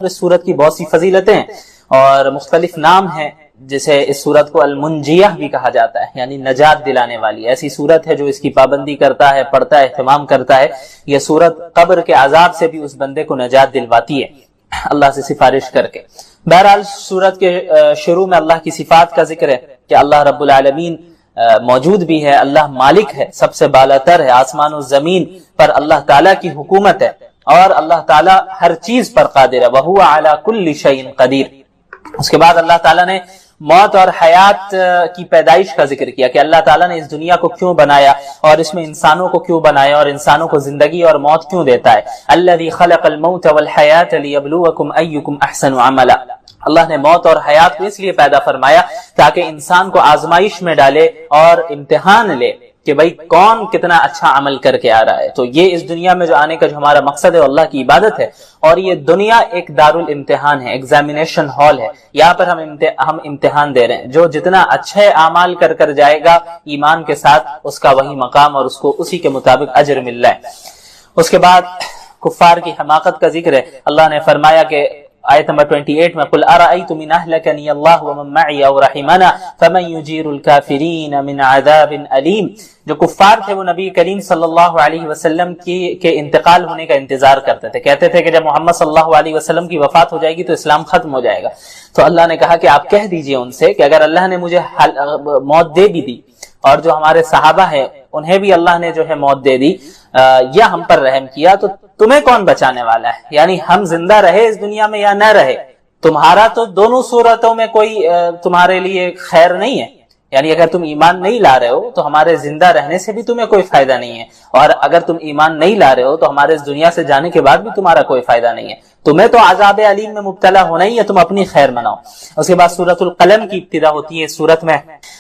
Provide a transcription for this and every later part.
اس سورت کی بہت سی فضیلتیں ہیں اور مختلف نام ہیں، جسے اس سورت کو المنجیہ بھی کہا جاتا ہے، یعنی نجات دلانے والی ایسی سورت ہے جو اس کی پابندی کرتا ہے، پڑھتا ہے، اہتمام کرتا ہے۔ یہ سورت قبر کے عذاب سے بھی اس بندے کو نجات دلواتی ہے اللہ سے سفارش کر کے۔ بہرحال سورت کے شروع میں اللہ کی صفات کا ذکر ہے کہ اللہ رب العالمین موجود بھی ہے، اللہ مالک ہے، سب سے بالاتر ہے، آسمان و زمین پر اللہ تعالیٰ کی حکومت ہے اور اللہ تعالیٰ ہر چیز پر قادر ہے، وَهُوَ عَلَى كُلِّ شَيْءٍ قَدِيرٌ۔ اس کے بعد اللہ تعالیٰ نے موت اور حیات کی پیدائش کا ذکر کیا کہ اللہ تعالیٰ نے اس دنیا کو کیوں بنایا اور اس میں انسانوں کو کیوں بنایا اور انسانوں کو زندگی اور موت کیوں دیتا ہے۔ الَّذِي خَلَقَ الْمَوْتَ وَالْحَيَاةَ لِيَبْلُوَكُمْ أَيُّكُمْ أَحْسَنُ عَمَلًا۔ اللہ نے موت اور حیات کو اس لیے پیدا فرمایا تاکہ انسان کو آزمائش میں ڈالے اور امتحان لے کہ بھئی کون کتنا اچھا عمل کر کے آ رہا ہے۔ تو یہ اس دنیا میں جو آنے کا جو ہمارا مقصد ہے اللہ کی عبادت ہے، اور یہ دنیا ایک دارالامتحان ہے، ایگزامینیشن ہال ہے، یہاں پر ہم امتحان دے رہے ہیں۔ جو جتنا اچھے اعمال کر جائے گا ایمان کے ساتھ، اس کا وہی مقام اور اس کو اسی کے مطابق اجر مل رہا ہے۔ اس کے بعد کفار کی حماقت کا ذکر ہے۔ اللہ نے فرمایا کہ آیت نمبر 28 میں قل ارأيتم ان اهلكني الله ومن معي او رحمنا فمن يجير الكافرين من عذاب اليم۔ جو کفار تھے وہ نبی کریم صلی اللہ علیہ وسلم کے انتقال ہونے کا انتظار کرتے تھے، کہتے تھے کہ جب محمد صلی اللہ علیہ وسلم کی وفات ہو جائے گی تو اسلام ختم ہو جائے گا۔ تو اللہ نے کہا کہ آپ کہہ دیجئے ان سے کہ اگر اللہ نے مجھے موت دے بھی دی اور جو ہمارے صحابہ ہیں انہیں بھی اللہ نے جو ہے موت دے دی یا ہم پر رحم کیا، تو تمہیں کون بچانے والا ہے؟ یعنی ہم زندہ رہے اس دنیا میں یا نہ رہے، تمہارا تو دونوں صورتوں میں کوئی تمہارے لیے خیر نہیں ہے۔ یعنی اگر تم ایمان نہیں لا رہے ہو تو ہمارے زندہ رہنے سے بھی تمہیں کوئی فائدہ نہیں ہے، اور اگر تم ایمان نہیں لا رہے ہو تو ہمارے اس دنیا سے جانے کے بعد بھی تمہارا کوئی فائدہ نہیں ہے۔ تمہیں تو عذاب علیم میں مبتلا ہونا ہی ہے، تم اپنی خیر مناؤ۔ اس کے بعد سورۃ القلم کی ابتدا ہوتی ہے۔ اس سورت میں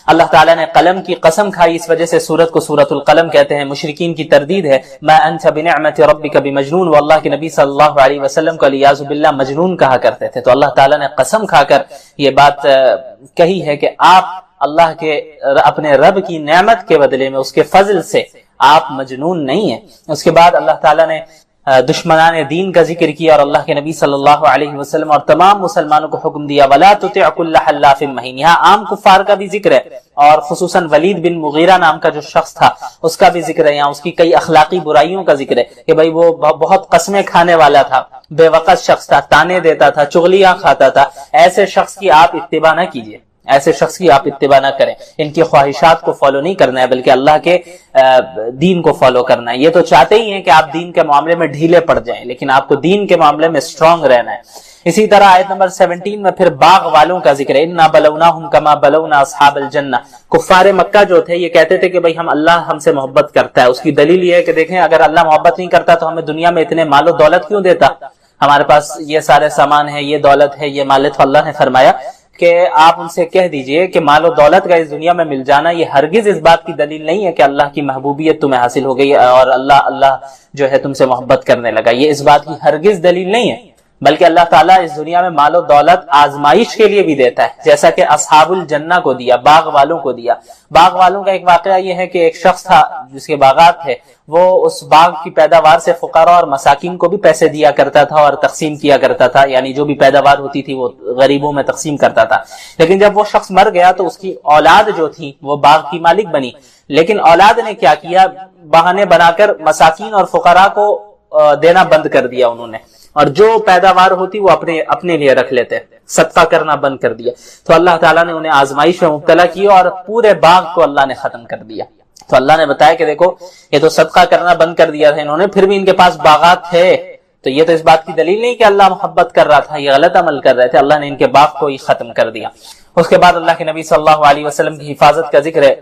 اللہ تعالیٰ نے قلم کی قسم کھائی، اس وجہ سے سورت کو سورۃ القلم کہتے ہیں۔ مشرکین کی تردید ہے ما انت بنعمت ربک بمجنون، واللہ کے نبی صلی اللہ علیہ وسلم کو علیاذ باللہ مجنون کہا کرتے تھے۔ تو اللہ تعالیٰ نے قسم کھا کر یہ بات کہی ہے کہ آپ اللہ کے اپنے رب کی نعمت کے بدلے میں اس کے فضل سے آپ مجنون نہیں ہیں۔ اس کے بعد اللہ تعالیٰ نے دشمنان دین کا ذکر کیا اور اللہ کے نبی صلی اللہ علیہ وسلم اور تمام مسلمانوں کو حکم دیا وَلَا تُطِعْ كُلَّ حَلَّافٍ مَّهِينٍ۔ یہاں عام کفار کا بھی ذکر ہے اور خصوصاً ولید بن مغیرہ نام کا جو شخص تھا اس کا بھی ذکر ہے۔ یہاں اس کی کئی اخلاقی برائیوں کا ذکر ہے کہ بھئی وہ بہت قسمیں کھانے والا تھا، بے وقت شخص تھا، تانے دیتا تھا، چغلیاں کھاتا تھا۔ ایسے شخص کی آپ اتباع نہ کیجیے، ایسے شخص کی آپ اتباع نہ کریں، ان کی خواہشات کو فالو نہیں کرنا ہے بلکہ اللہ کے دین کو فالو کرنا ہے۔ یہ تو چاہتے ہی ہیں کہ آپ دین کے معاملے میں ڈھیلے پڑ جائیں، لیکن آپ کو دین کے معاملے میں اسٹرانگ رہنا ہے۔ اسی طرح آیت نمبر 17 میں پھر باغ والوں کا ذکر ہے، انا بلوناہم کما بلونا اصحاب الجنہ۔ کفار مکہ جو تھے یہ کہتے تھے کہ بھئی اللہ ہم سے محبت کرتا ہے۔ اس کی دلیل یہ ہے کہ دیکھیں اگر اللہ محبت نہیں کرتا تو ہمیں دنیا میں اتنے مال و دولت کیوں دیتا؟ ہمارے پاس یہ سارے سامان ہے، یہ دولت ہے، یہ مال ہے۔ تو اللہ نے فرمایا کہ آپ ان سے کہہ دیجئے کہ مال و دولت کا اس دنیا میں مل جانا یہ ہرگز اس بات کی دلیل نہیں ہے کہ اللہ کی محبوبیت تمہیں حاصل ہو گئی اور اللہ جو ہے تم سے محبت کرنے لگا۔ یہ اس بات کی ہرگز دلیل نہیں ہے، بلکہ اللہ تعالیٰ اس دنیا میں مال و دولت آزمائش کے لیے بھی دیتا ہے، جیسا کہ اصحاب الجنہ کو دیا، باغ والوں کو دیا۔ باغ والوں کا ایک واقعہ یہ ہے کہ ایک شخص تھا جس کے باغات تھے، وہ اس باغ کی پیداوار سے فقراء اور مساکین کو بھی پیسے دیا کرتا تھا اور تقسیم کیا کرتا تھا، یعنی جو بھی پیداوار ہوتی تھی وہ غریبوں میں تقسیم کرتا تھا۔ لیکن جب وہ شخص مر گیا تو اس کی اولاد جو تھی وہ باغ کی مالک بنی، لیکن اولاد نے کیا کیا، بہانے بنا کر مساکین اور فقراء کو دینا بند کر دیا انہوں نے، اور جو پیداوار ہوتی وہ اپنے لیے رکھ لیتے، صدقہ کرنا بند کر دیا۔ تو اللہ تعالیٰ نے انہیں آزمائش میں مبتلا کیا اور پورے باغ کو اللہ نے ختم کر دیا۔ تو اللہ نے بتایا کہ دیکھو یہ تو صدقہ کرنا بند کر دیا تھا انہوں نے، پھر بھی ان کے پاس باغات تھے، تو یہ تو اس بات کی دلیل نہیں کہ اللہ محبت کر رہا تھا، یہ غلط عمل کر رہے تھے، اللہ نے ان کے باغ کو ہی ختم کر دیا۔ اس کے بعد اللہ کے نبی صلی اللہ علیہ وسلم کی حفاظت کا ذکر ہے۔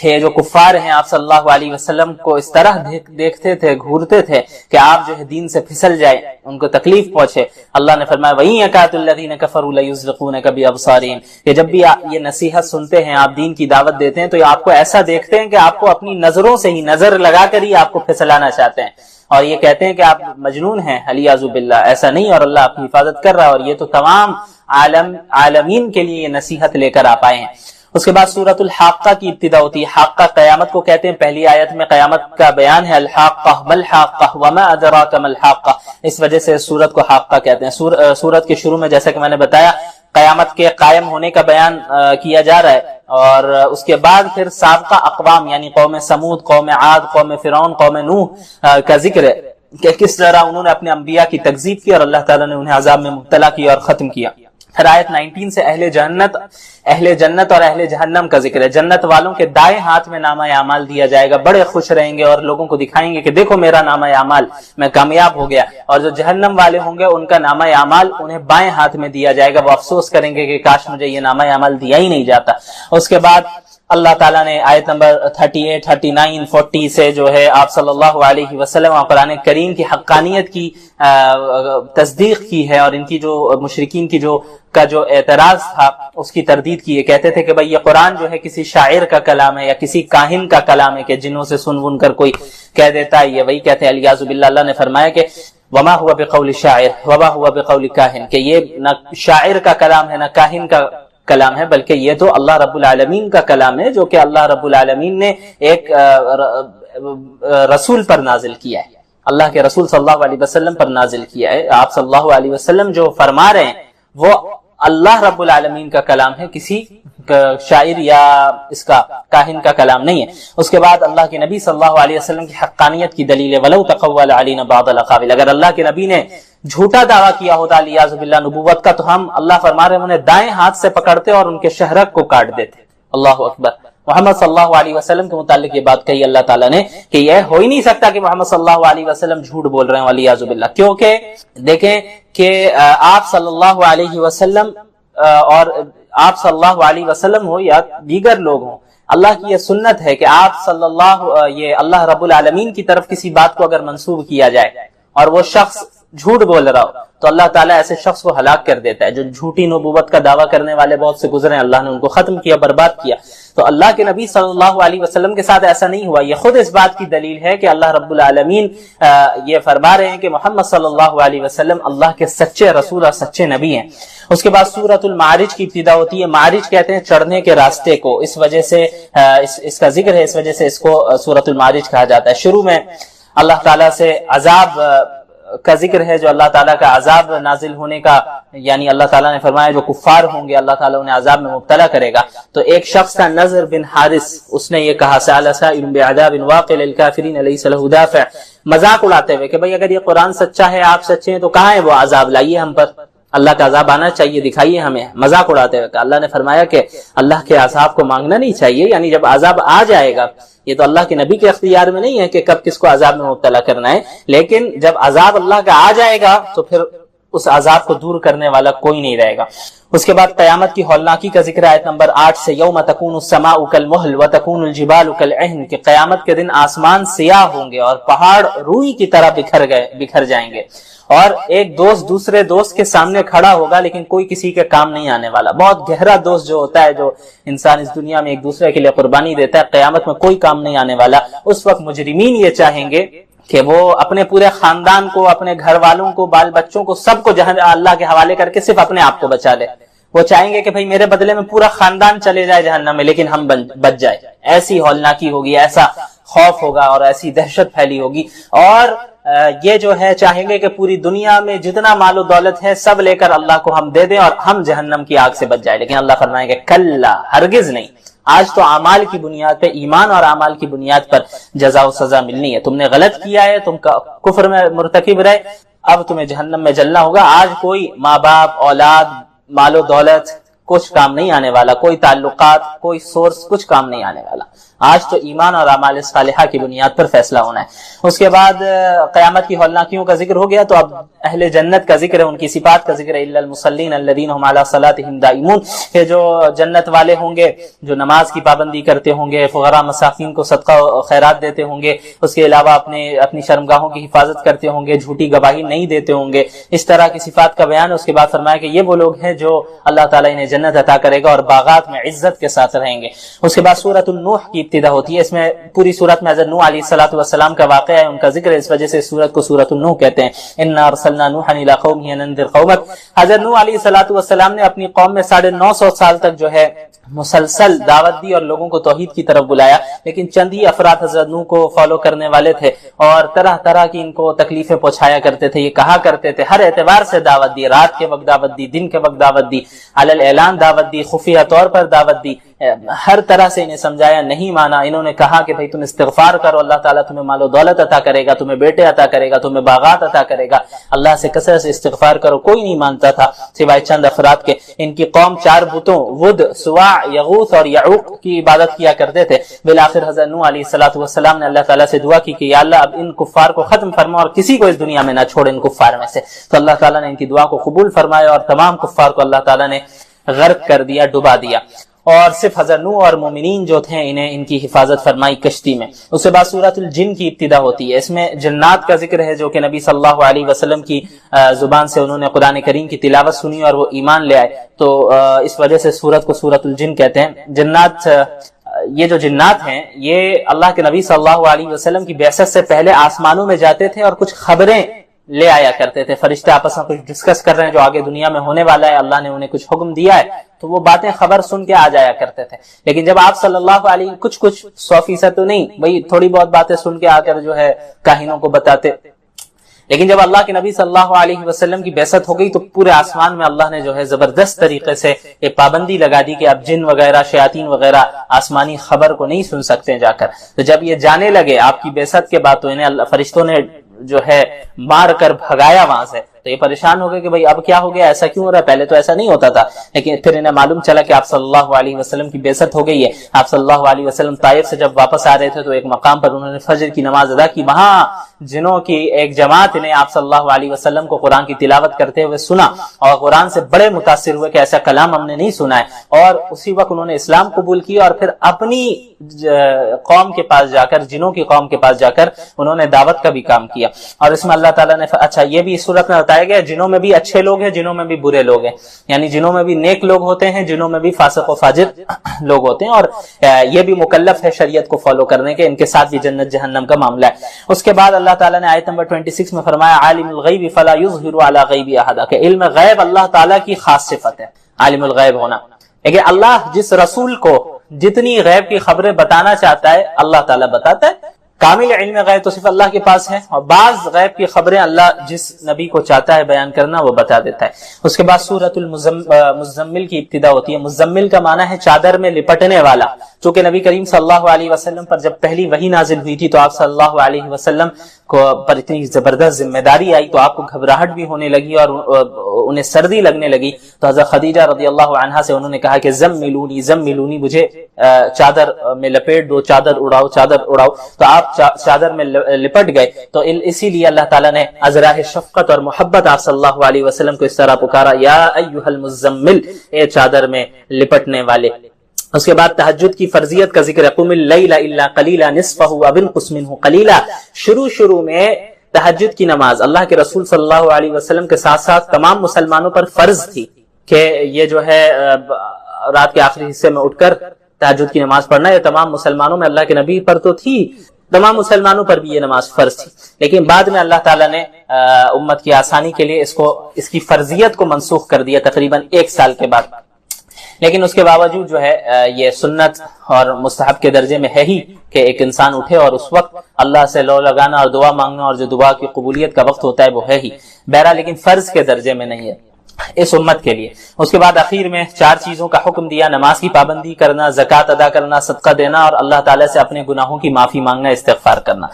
یہ جو کفار ہیں آپ صلی اللہ علیہ وسلم کو اس طرح دیکھتے تھے، گھورتے تھے کہ آپ جو ہے دین سے پھسل جائیں، ان کو تکلیف پہنچے۔ اللہ نے فرمایا وَإِن يَكَادُ الَّذِينَ كَفَرُوا لَيُزْلِقُونَكَ بِأَبْصَارِهِمْ، کہ جب بھی یہ نصیحت سنتے ہیں، آپ دین کی دعوت دیتے ہیں تو یہ آپ کو ایسا دیکھتے ہیں کہ آپ کو اپنی نظروں سے ہی نظر لگا کر ہی آپ کو پھسلانا چاہتے ہیں، اور یہ کہتے ہیں کہ آپ مجنون ہیں۔ علیاذ باللہ، ایسا نہیں، اور اللہ اپنی حفاظت کر رہا ہے، اور یہ تو تمام عالمین کے لیے یہ نصیحت لے کر آپ آئے ہیں۔ اس کے بعد سورۃ الحاقہ کی ابتدا ہوتی ہے. حاقہ قیامت کو کہتے ہیں. پہلی آیت میں قیامت کا بیان ہے. الحاقہ ملحاقہ وما ادراک ملحاقہ، اس وجہ سے سورت کو حاقہ کہتے ہیں. سورت کے شروع میں جیسا کہ میں نے بتایا قیامت کے قائم ہونے کا بیان کیا جا رہا ہے، اور اس کے بعد پھر سابقہ اقوام یعنی قوم سمود، قوم عاد، قوم فرعون، قوم نوح کا ذکر ہے کہ کس طرح انہوں نے اپنے انبیاء کی تکذیب کی اور اللہ تعالیٰ نے انہیں عذاب میں مبتلا کیا اور ختم کیا. پھر آیت 19 سے اہل جنت اور اہل جہنم کا ذکر ہے. جنت والوں کے دائیں ہاتھ میں نامہ اعمال دیا جائے گا، بڑے خوش رہیں گے اور لوگوں کو دکھائیں گے کہ دیکھو میرا نامہ اعمال، میں کامیاب ہو گیا. اور جو جہنم والے ہوں گے ان کا نامہ اعمال انہیں بائیں ہاتھ میں دیا جائے گا، وہ افسوس کریں گے کہ کاش مجھے یہ نامہ اعمال دیا ہی نہیں جاتا. اس کے بعد اللہ تعالیٰ نے آیت نمبر 38، 39، 40 سے جو ہے آپ صلی اللہ علیہ وسلم اور قرآن کریم کی حقانیت کی تصدیق کی ہے، اور ان کی جو مشرکین کی جو اعتراض تھا اس کی تردید کی ہے. کہتے تھے کہ بھئی یہ قرآن جو ہے کسی شاعر کا کلام ہے یا کسی کاہن کا کلام ہے کہ جنوں سے سن کر کوئی کہہ دیتا ہے. یہ وہی کہتے ہیں الیاذ باللہ. اللہ نے فرمایا کہ وما ہوا بقول شاعر وما ہوا بقول کاہن، کہ یہ نہ شاعر کا کلام ہے نہ کاہن کا کلام ہے، بلکہ یہ تو اللہ رب العالمین کا کلام ہے جو کہ اللہ رب العالمین نے ایک رسول پر نازل کیا ہے، اللہ کے رسول صلی اللہ علیہ وسلم پر نازل کیا ہے. آپ صلی اللہ علیہ وسلم جو فرما رہے ہیں وہ اللہ رب العالمین کا کلام ہے، کسی شاعر یا اس کا کاہن کا کلام نہیں ہے. اس کے بعد اللہ کے نبی صلی اللہ علیہ وسلم کی حقانیت کی دلیل ہے. وَلَوْ تَقَوَّلَ عَلَيْنَا بَعْضَ الْأَقَاوِيلِ، اگر اللہ کے نبی نے جھوٹا دعویٰ کیا ہوتا الیاذ باللہ نبوت کا، تو ہم اللہ فرما رہے ہیں انہیں دائیں ہاتھ سے پکڑتے اور ان کے شہرک کو کاٹ دیتے. اللہ اکبر. محمد صلی اللہ علیہ وسلم کے متعلق یہ بات کہی اللہ تعالیٰ نے کہ یہ ہو ہی نہیں سکتا کہ محمد صلی اللہ علیہ وسلم جھوٹ بول رہے ہیں الیاذ باللہ، کیونکہ دیکھیں کہ آپ صلی اللہ علیہ وسلم اور آپ صلی اللہ علیہ وسلم ہو یا دیگر لوگ ہوں، اللہ کی یہ سنت ہے کہ آپ صلی اللہ رب العالمین کی طرف کسی بات کو اگر منسوب کیا جائے اور وہ شخص جھوٹ بول رہا ہو تو اللہ تعالیٰ ایسے شخص کو ہلاک کر دیتا ہے. جو جھوٹی نبوت کا دعویٰ کرنے والے بہت سے گزرے ہیں، اللہ نے ان کو ختم کیا، برباد کیا. تو اللہ کے نبی صلی اللہ علیہ وسلم کے ساتھ ایسا نہیں ہوا. یہ خود اس بات کی دلیل ہے کہ اللہ رب العالمین یہ فرما رہے ہیں کہ محمد صلی اللہ علیہ وسلم اللہ کے سچے رسول اور سچے نبی ہیں. اس کے بعد سورۃ المعارج کی ابتدا ہوتی ہے. معارج کہتے ہیں چڑھنے کے راستے کو، اس وجہ سے اس کا ذکر ہے، اس وجہ سے اس کو سورۃ المعارج کہا جاتا ہے. شروع میں اللہ تعالیٰ سے عذاب کا ذکر ہے، جو اللہ تعالیٰ کا عذاب نازل ہونے کا، یعنی اللہ تعالیٰ نے فرمایا جو کفار ہوں گے اللہ تعالیٰ انہیں عذاب میں مبتلا کرے گا. تو ایک شخص تھا نضر بن حارث، اس نے یہ کہا سأل سائل بعذاب واقع للکافرین لیس له دافع، مذاق اڑاتے ہوئے کہ بھئی اگر یہ قرآن سچا ہے، آپ سچے ہیں، تو کہاں ہے وہ عذاب؟ لائیے ہم پر، اللہ کا عذاب آنا چاہیے، دکھائیے ہمیں. مذاق اڑاتے ہوئے کہ اللہ نے فرمایا کہ اللہ کے عذاب کو مانگنا نہیں چاہیے، یعنی جب عذاب آ جائے گا، یہ تو اللہ کے نبی کے اختیار میں نہیں ہے کہ کب کس کو عذاب میں مبتلا کرنا ہے، لیکن جب عذاب اللہ کا آ جائے گا تو پھر اس عذاب کو دور کرنے والا کوئی نہیں رہے گا. اس کے بعد قیامت کی ہولناکی کا ذکر آیت نمبر 8 سے. یوم تکون السماء کالمہل وتکون الجبال کالعہن، کہ قیامت کے دن آسمان سیاہ ہوں گے اور پہاڑ روئی کی طرح بکھر جائیں گے، اور ایک دوست دوسرے دوست کے سامنے کھڑا ہوگا لیکن کوئی کسی کے کام نہیں آنے والا. بہت گہرا دوست جو ہوتا ہے، جو انسان اس دنیا میں ایک دوسرے کے لیے قربانی دیتا ہے، قیامت میں کوئی کام نہیں آنے والا. اس وقت مجرمین یہ چاہیں گے کہ وہ اپنے پورے خاندان کو، اپنے گھر والوں کو، بال بچوں کو، سب کو اللہ کے حوالے کر کے صرف اپنے آپ کو بچا لے. وہ چاہیں گے کہ بھئی میرے بدلے میں پورا خاندان چلے جائے جہنم میں لیکن ہم بچ جائے. ایسی ہولناکی ہوگی، ایسا خوف ہوگا اور ایسی دہشت پھیلی ہوگی. اور یہ جو ہے چاہیں گے کہ پوری دنیا میں جتنا مال و دولت ہے سب لے کر اللہ کو ہم دے دیں اور ہم جہنم کی آگ سے بچ جائیں. لیکن اللہ فرمائیں گے کلا، ہرگز نہیں. آج تو اعمال کی بنیاد پہ، ایمان اور اعمال کی بنیاد پر جزا و سزا ملنی ہے. تم نے غلط کیا ہے، تم کفر میں مرتکب رہے، اب تمہیں جہنم میں جلنا ہوگا. آج کوئی ماں باپ، اولاد، مال و دولت کچھ کام نہیں آنے والا، کوئی تعلقات، کوئی سورس کچھ کام نہیں آنے والا. آج تو ایمان اور اعمال صالحہ کی بنیاد پر فیصلہ ہونا ہے. اس کے بعد قیامت کی ہولناکیوں کا ذکر ہو گیا تو اب اہل جنت کا ذکر ہے، ان کی صفات کا ذکر ہے. الا المصلین الذین هم علی صلاتهم دائمون، کہ جو جنت والے ہوں گے جو نماز کی پابندی کرتے ہوں گے، فقراء مساکین کو صدقہ و خیرات دیتے ہوں گے، اس کے علاوہ اپنی شرمگاہوں کی حفاظت کرتے ہوں گے، جھوٹی گواہی نہیں دیتے ہوں گے. اس طرح کی صفات کا بیان. اس کے بعد فرمایا کہ یہ وہ لوگ ہیں جو اللہ تعالیٰ انہیں جنت عطا کرے گا اور باغات میں عزت کے ساتھ رہیں گے. اس کے بعد سورۃ النوح کی ابتدا ہوتی ہے. اس میں پوری سورت میں حضرت نوح علیہ الصلوۃ والسلام کا واقعہ ہے, ان کا ذکر ہے, اس وجہ سے اس سورت کو سورۃ النوح کہتے ہیں. انا ارسلنا نوحا الی قومه ان انذر قومک. حضرت نوح علیہ الصلوۃ والسلام نے اپنی قوم میں 950 سال تک جو ہے مسلسل دعوت دی اور لوگوں کو توحید کی طرف بلایا, لیکن چند ہی افراد حضرت نوح کو فالو کرنے والے تھے اور طرح طرح کی ان کو تکلیفیں پہنچایا کرتے تھے. یہ کہا کرتے تھے, ہر اعتبار سے دعوت دی, رات کے وقت دعوت دی, دن کے وقت دعوت دی, علی الاعلان دعوت دی, خفیہ طور پر دعوت دی, ہر طرح سے انہیں سمجھایا, نہیں مانا. انہوں نے کہا کہ بھئی تم استغفار کرو, اللہ تعالیٰ تمہیں مال و دولت عطا کرے گا, تمہیں بیٹے عطا کرے گا, تمہیں باغات عطا کرے گا, اللہ سے کثرت سے استغفار کرو. کوئی نہیں مانتا تھا سوائے چند افراد کے. ان کی قوم 4 بتوں ود, سواع, یغوث اور یعوق کی عبادت کیا کرتے تھے. بالآخر حضرت نوح علیہ الصلوۃ والسلام نے اللہ تعالیٰ سے دعا کی کہ یا اللہ اب ان کفار کو ختم فرما اور کسی کو اس دنیا میں نہ چھوڑ ان کفار میں سے. تو اللہ تعالیٰ نے ان کی دعا کو قبول فرمایا اور تمام کفار کو اللہ تعالیٰ نے غرق کر دیا, ڈبا دیا, اور صرف حضرت نوح اور مومنین جو تھے انہیں ان کی حفاظت فرمائی کشتی میں. اس کے بعد سورۃ الجن کی ابتدا ہوتی ہے. اس میں جنات کا ذکر ہے جو کہ نبی صلی اللہ علیہ وسلم کی زبان سے انہوں نے قرآن کریم کی تلاوت سنی اور وہ ایمان لے آئے, تو اس وجہ سے سورت کو سورۃ الجن کہتے ہیں. جنات, یہ جو جنات ہیں یہ اللہ کے نبی صلی اللہ علیہ وسلم کی بعثت سے پہلے آسمانوں میں جاتے تھے اور کچھ خبریں لے آیا کرتے تھے. فرشتے آپس میں کچھ ڈسکس کر رہے ہیں جو آگے دنیا میں ہونے والا ہے, اللہ نے انہیں کچھ حکم دیا ہے, تو وہ باتیں خبر سن کے آ جایا کرتے تھے. لیکن جب آپ صلی اللہ علیہ کچھ 100% تو نہیں بھئی, تھوڑی بہت باتیں سن کے آ کر جو ہے کاہنوں کو بتاتے. لیکن جب اللہ کے نبی صلی اللہ علیہ وسلم کی بعثت ہو گئی تو پورے آسمان میں اللہ نے جو ہے زبردست طریقے سے یہ پابندی لگا دی کہ اب جن وغیرہ, شیاطین وغیرہ آسمانی خبر کو نہیں سن سکتے جا کر. تو جب یہ جانے لگے آپ کی بعثت کے بعد تو انہیں فرشتوں نے جو ہے مار کر بھگایا وہاں سے, تو یہ پریشان ہو گئے کہ بھئی اب کیا ہو گیا, ایسا کیوں ہو رہا ہے, پہلے تو ایسا نہیں ہوتا تھا. لیکن پھر انہیں معلوم چلا کہ آپ صلی اللہ علیہ وسلم کی بعثت ہو گئی ہے. آپ صلی اللہ علیہ وسلم طائف سے جب واپس آ رہے تھے تو ایک مقام پر انہوں نے فجر کی نماز ادا کی. وہاں جنوں کی ایک جماعت نے آپ صلی اللہ علیہ وسلم کو قرآن کی تلاوت کرتے ہوئے سنا اور قرآن سے بڑے متاثر ہوئے کہ ایسا کلام ہم نے نہیں سنا ہے, اور اسی وقت انہوں نے اسلام قبول کیا اور پھر اپنی قوم کے پاس جا کر, جنوں کی قوم کے پاس جا کر انہوں نے دعوت کا بھی کام کیا. اور اس میں اللہ تعالیٰ نے اچھا یہ بھی اس صورت میں بتایا گیا, جنوں میں بھی اچھے لوگ ہیں, جنوں میں بھی برے لوگ ہیں, یعنی جنوں میں بھی نیک لوگ ہوتے ہیں, جنوں میں بھی فاسق و فاجر لوگ ہوتے ہیں, اور یہ بھی مکلف ہے شریعت کو فالو کرنے کے, ان کے ساتھ بھی جنت جہنم کا معاملہ ہے. اس کے بعد اللہ تعالیٰ نے آیت نمبر 26 میں فرمایا عالم الغیب فلا یظہر علی غیب احد, کہ علم غیب اللہ تعالیٰ کی خاص صفت ہے, عالم الغیب ہونا. کہ اللہ جس رسول کو جتنی غیب کی خبریں بتانا چاہتا ہے اللہ تعالیٰ بتاتا ہے. کامل علم غیب تو صرف اللہ کے پاس ہے, اور بعض غیب کی خبریں اللہ جس نبی کو چاہتا ہے بیان کرنا وہ بتا دیتا ہے. اس کے بعد سورۃ المزمل کی ابتدا ہوتی ہے. مزمل کا معنی ہے چادر میں لپٹنے والا. چونکہ نبی کریم صلی اللہ علیہ وسلم پر جب پہلی وحی نازل ہوئی تھی تو آپ صلی اللہ علیہ وسلم کو پر اتنی زبردست ذمہ داری آئی تو آپ کو گھبراہٹ بھی ہونے لگی اور انہیں سردی لگنے لگی. تو حضرت خدیجہ رضی اللہ عنہا سے انہوں نے کہا کہ زملونی زملونی, مجھے چادر میں لپیٹ دو, چادر اڑاؤ چادر اڑاؤ. تو آپ چادر میں لپٹ گئے. تو اسی لیے اللہ تعالیٰ نے ازراہ شفقت اور محبت آپ صلی اللہ علیہ وسلم کو اس طرح پکارا, یا ایھا المزمل, اے چادر میں لپٹنے والے. اس کے بعد تہجد کی فرضیت کا ذکر ہے. قم اللیل الا قلیلا نصفہ او انقص منہ قلیلا. شروع میں تہجد کی نماز اللہ کے رسول صلی اللہ علیہ وسلم کے ساتھ ساتھ تمام مسلمانوں پر فرض تھی کہ یہ جو ہے رات کے آخری حصے میں اٹھ کر تہجد کی نماز پڑھنا. یہ تمام مسلمانوں میں, اللہ کے نبی پر تو تھی, تمام مسلمانوں پر بھی یہ نماز فرض تھی. لیکن بعد میں اللہ تعالیٰ نے امت کی آسانی کے لیے اس کی فرضیت کو منسوخ کر دیا تقریباً 1 سال کے بعد. لیکن اس کے باوجود جو ہے یہ سنت اور مستحب کے درجے میں ہے ہی کہ ایک انسان اٹھے اور اس وقت اللہ سے لو لگانا اور دعا مانگنا, اور جو دعا کی قبولیت کا وقت ہوتا ہے وہ ہے ہی بہرحال, لیکن فرض کے درجے میں نہیں ہے اس امت کے لیے. اس کے بعد اخیر میں 4 چیزوں کا حکم دیا: نماز کی پابندی کرنا, زکوٰۃ ادا کرنا, صدقہ دینا, اور اللہ تعالیٰ سے اپنے گناہوں کی معافی مانگنا, استغفار کرنا.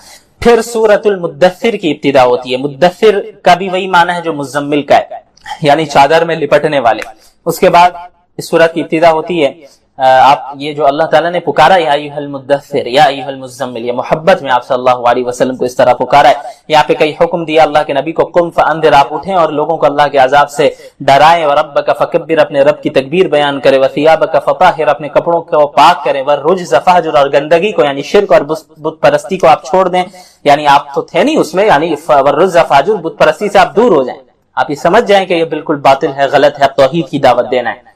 پھر سورۃ المدثر کی ابتدا ہوتی ہے. مدثر کا بھی وہی معنی ہے جو مزمل کا ہے, یعنی چادر میں لپٹنے والے. اس کے بعد اس سورت کی ابتدا ہوتی ہے. آپ یہ جو اللہ تعالیٰ نے پکارا یا ایھا المدثر یا ایھا المزمل, یہ محبت میں آپ صلی اللہ علیہ وسلم کو اس طرح پکارا ہے. یہاں پہ کئی حکم دیا اللہ کے نبی کو. قم فانذر, آپ اٹھیں اور لوگوں کو اللہ کے عذاب سے ڈرائیں. وربک فکبر, اپنے رب کی تکبیر بیان کرے. وثیابک فطہر, اپنے کپڑوں کو پاک کریں. والرجز فہجر, اور گندگی کو یعنی شرک اور بت پرستی کو آپ چھوڑ دیں. یعنی آپ تو تھے نہیں اس میں, یعنی والرجز فہجر, بت پرستی سے آپ دور ہو جائیں, آپ یہ سمجھ جائیں کہ یہ بالکل باطل ہے, غلط ہے, اب توحید کی دعوت دینا ہے.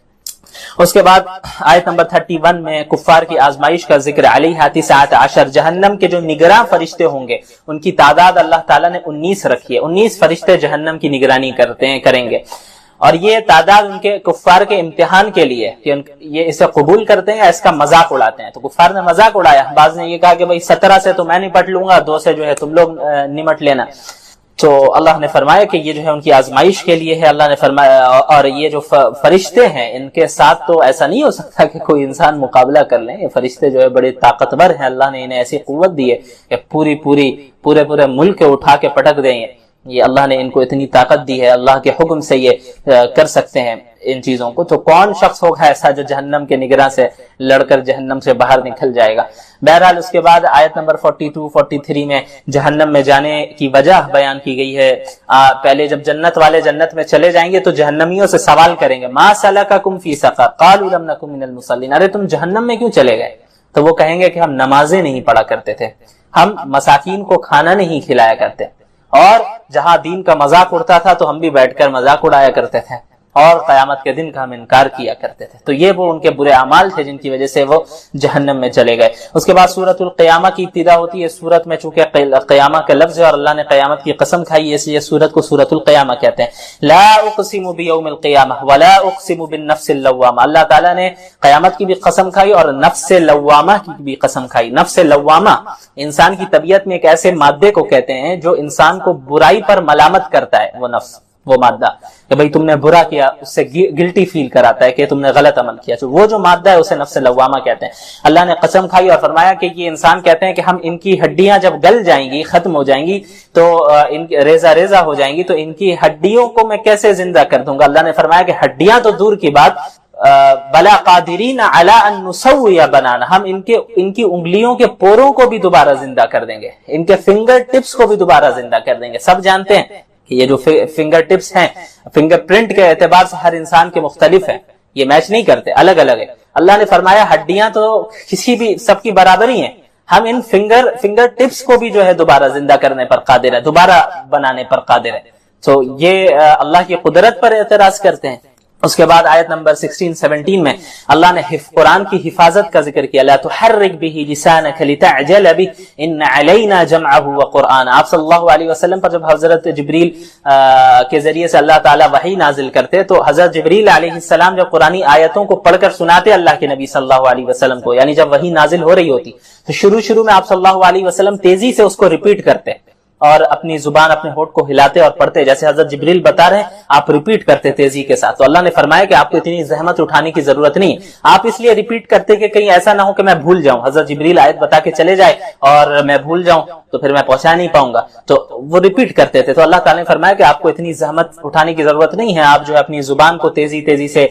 اس کے بعد آیت نمبر 31 میں کفار کی آزمائش کا ذکر، علیہا 19 جہنم کے جو نگراں فرشتے ہوں گے ان کی تعداد اللہ تعالیٰ نے 19 رکھی ہے، 19 فرشتے جہنم کی نگرانی کریں گے، اور یہ تعداد ان کے کفار کے امتحان کے لیے کہ یہ اسے قبول کرتے ہیں یا اس کا مذاق اڑاتے ہیں۔ تو کفار نے مذاق اڑایا، بعض نے یہ کہا کہ بھائی 17 سے تو میں نپٹ لوں گا، 2 سے جو ہے تم لوگ نمٹ لینا۔ تو اللہ نے فرمایا کہ یہ جو ہے ان کی آزمائش کے لیے ہے۔ اللہ نے فرمایا، اور یہ جو فرشتے ہیں ان کے ساتھ تو ایسا نہیں ہو سکتا کہ کوئی انسان مقابلہ کر لیں، یہ فرشتے جو ہے بڑے طاقتور ہیں، اللہ نے انہیں ایسی قوت دی ہے کہ پورے ملک کو اٹھا کے پٹک دیں گے، یہ اللہ نے ان کو اتنی طاقت دی ہے، اللہ کے حکم سے یہ کر سکتے ہیں ان چیزوں کو۔ تو کون شخص ہوگا ایسا جو جہنم کے نگراں سے لڑ کر جہنم سے باہر نکل جائے گا۔ بہرحال اس کے بعد آیت نمبر 42-43 میں جہنم میں جانے کی وجہ بیان کی گئی ہے۔ پہلے جب جنت والے جنت میں چلے جائیں گے تو جہنمیوں سے سوال کریں گے، ما سلککم فی سقر قالوا لم نکن من المصلین، ارے تم جہنم میں کیوں چلے گئے؟ تو وہ کہیں گے کہ ہم نمازیں نہیں پڑھا کرتے تھے، ہم مساکین کو کھانا نہیں کھلایا کرتے، اور جہاں دین کا مذاق اڑتا تھا تو ہم بھی بیٹھ کر مذاق اڑایا کرتے تھے، اور قیامت کے دن کا ہم انکار کیا کرتے تھے۔ تو یہ وہ ان کے برے اعمال تھے جن کی وجہ سے وہ جہنم میں چلے گئے۔ اس کے بعد سورۃ القیامہ کی ابتدا ہوتی ہے۔ سورت میں چونکہ قیامہ کا لفظ ہے اور اللہ نے قیامت کی قسم کھائی ہے، اس لیے سورت کو سورۃ القیامہ کہتے ہیں۔ لا اقسم بیوم القیامہ ولا اقسم بالنفس اللوامہ، اللہ تعالیٰ نے قیامت کی بھی قسم کھائی اور نفس لوامہ کی بھی قسم کھائی۔ نفس لوامہ انسان کی طبیعت میں ایک ایسے مادے کو کہتے ہیں جو انسان کو برائی پر ملامت کرتا ہے، وہ نفس، وہ مادہ کہ بھئی تم نے برا کیا، اس سے گلٹی فیل کراتا ہے کہ تم نے غلط عمل کیا، تو وہ جو مادہ ہے اسے نفس لوامہ کہتے ہیں۔ اللہ نے قسم کھائی اور فرمایا کہ یہ انسان کہتے ہیں کہ ہم ان کی ہڈیاں جب گل جائیں گی، ختم ہو جائیں گی، تو ان ریزہ ہو جائیں گی، تو ان کی ہڈیوں کو میں کیسے زندہ کر دوں گا۔ اللہ نے فرمایا کہ ہڈیاں تو دور کی بات، بلا قادرین علی ان نسوی بنانا، ہم ان کی انگلیوں کے پوروں کو بھی دوبارہ زندہ کر دیں گے، ان کے فنگر ٹپس کو بھی دوبارہ زندہ کر دیں گے۔ سب جانتے ہیں کہ یہ جو فنگر ٹپس ہیں فنگر پرنٹ کے اعتبار سے ہر انسان کے مختلف ہیں، یہ میچ نہیں کرتے، الگ الگ ہے۔ اللہ نے فرمایا ہڈیاں تو کسی بھی سب کی برابر ہی ہیں، ہم ان فنگر ٹپس کو بھی جو ہے دوبارہ زندہ کرنے پر قادر ہے، دوبارہ بنانے پر قادر ہے۔ تو یہ اللہ کی قدرت پر اعتراض کرتے ہیں۔ اس کے بعد آیت نمبر 16-17 میں اللہ نے قرآن کی حفاظت کا ذکر کیا، لا تحرک به لسانک لتعجل به ان علینا جمعه وقرآن۔ آپ صلی اللہ علیہ وسلم پر جب حضرت جبریل کے ذریعے سے اللہ تعالیٰ وحی نازل کرتے تو حضرت جبریل علیہ السلام جب قرآنی آیتوں کو پڑھ کر سناتے اللہ کے نبی صلی اللہ علیہ وسلم کو، یعنی جب وحی نازل ہو رہی ہوتی تو شروع میں آپ صلی اللہ علیہ وسلم تیزی سے اس کو ریپیٹ کرتے اور اپنی زبان اپنے ہونٹ کو ہلاتے اور پڑھتے، جیسے حضرت جبریل بتا رہے ہیں آپ ریپیٹ کرتے تیزی کے ساتھ۔ تو اللہ نے فرمایا کہ آپ کو اتنی زحمت اٹھانے کی ضرورت نہیں، آپ اس لیے ریپیٹ کرتے کہ کہیں ایسا نہ ہو کہ میں بھول جاؤں، حضرت جبریل آیت بتا کے چلے جائے اور میں بھول جاؤں تو پھر میں پہنچا نہیں پاؤں گا، تو وہ ریپیٹ کرتے تھے۔ تو اللہ تعالیٰ نے فرمایا کہ آپ کو اتنی زحمت اٹھانے کی ضرورت نہیں ہے، آپ جو ہے اپنی زبان کو تیزی سے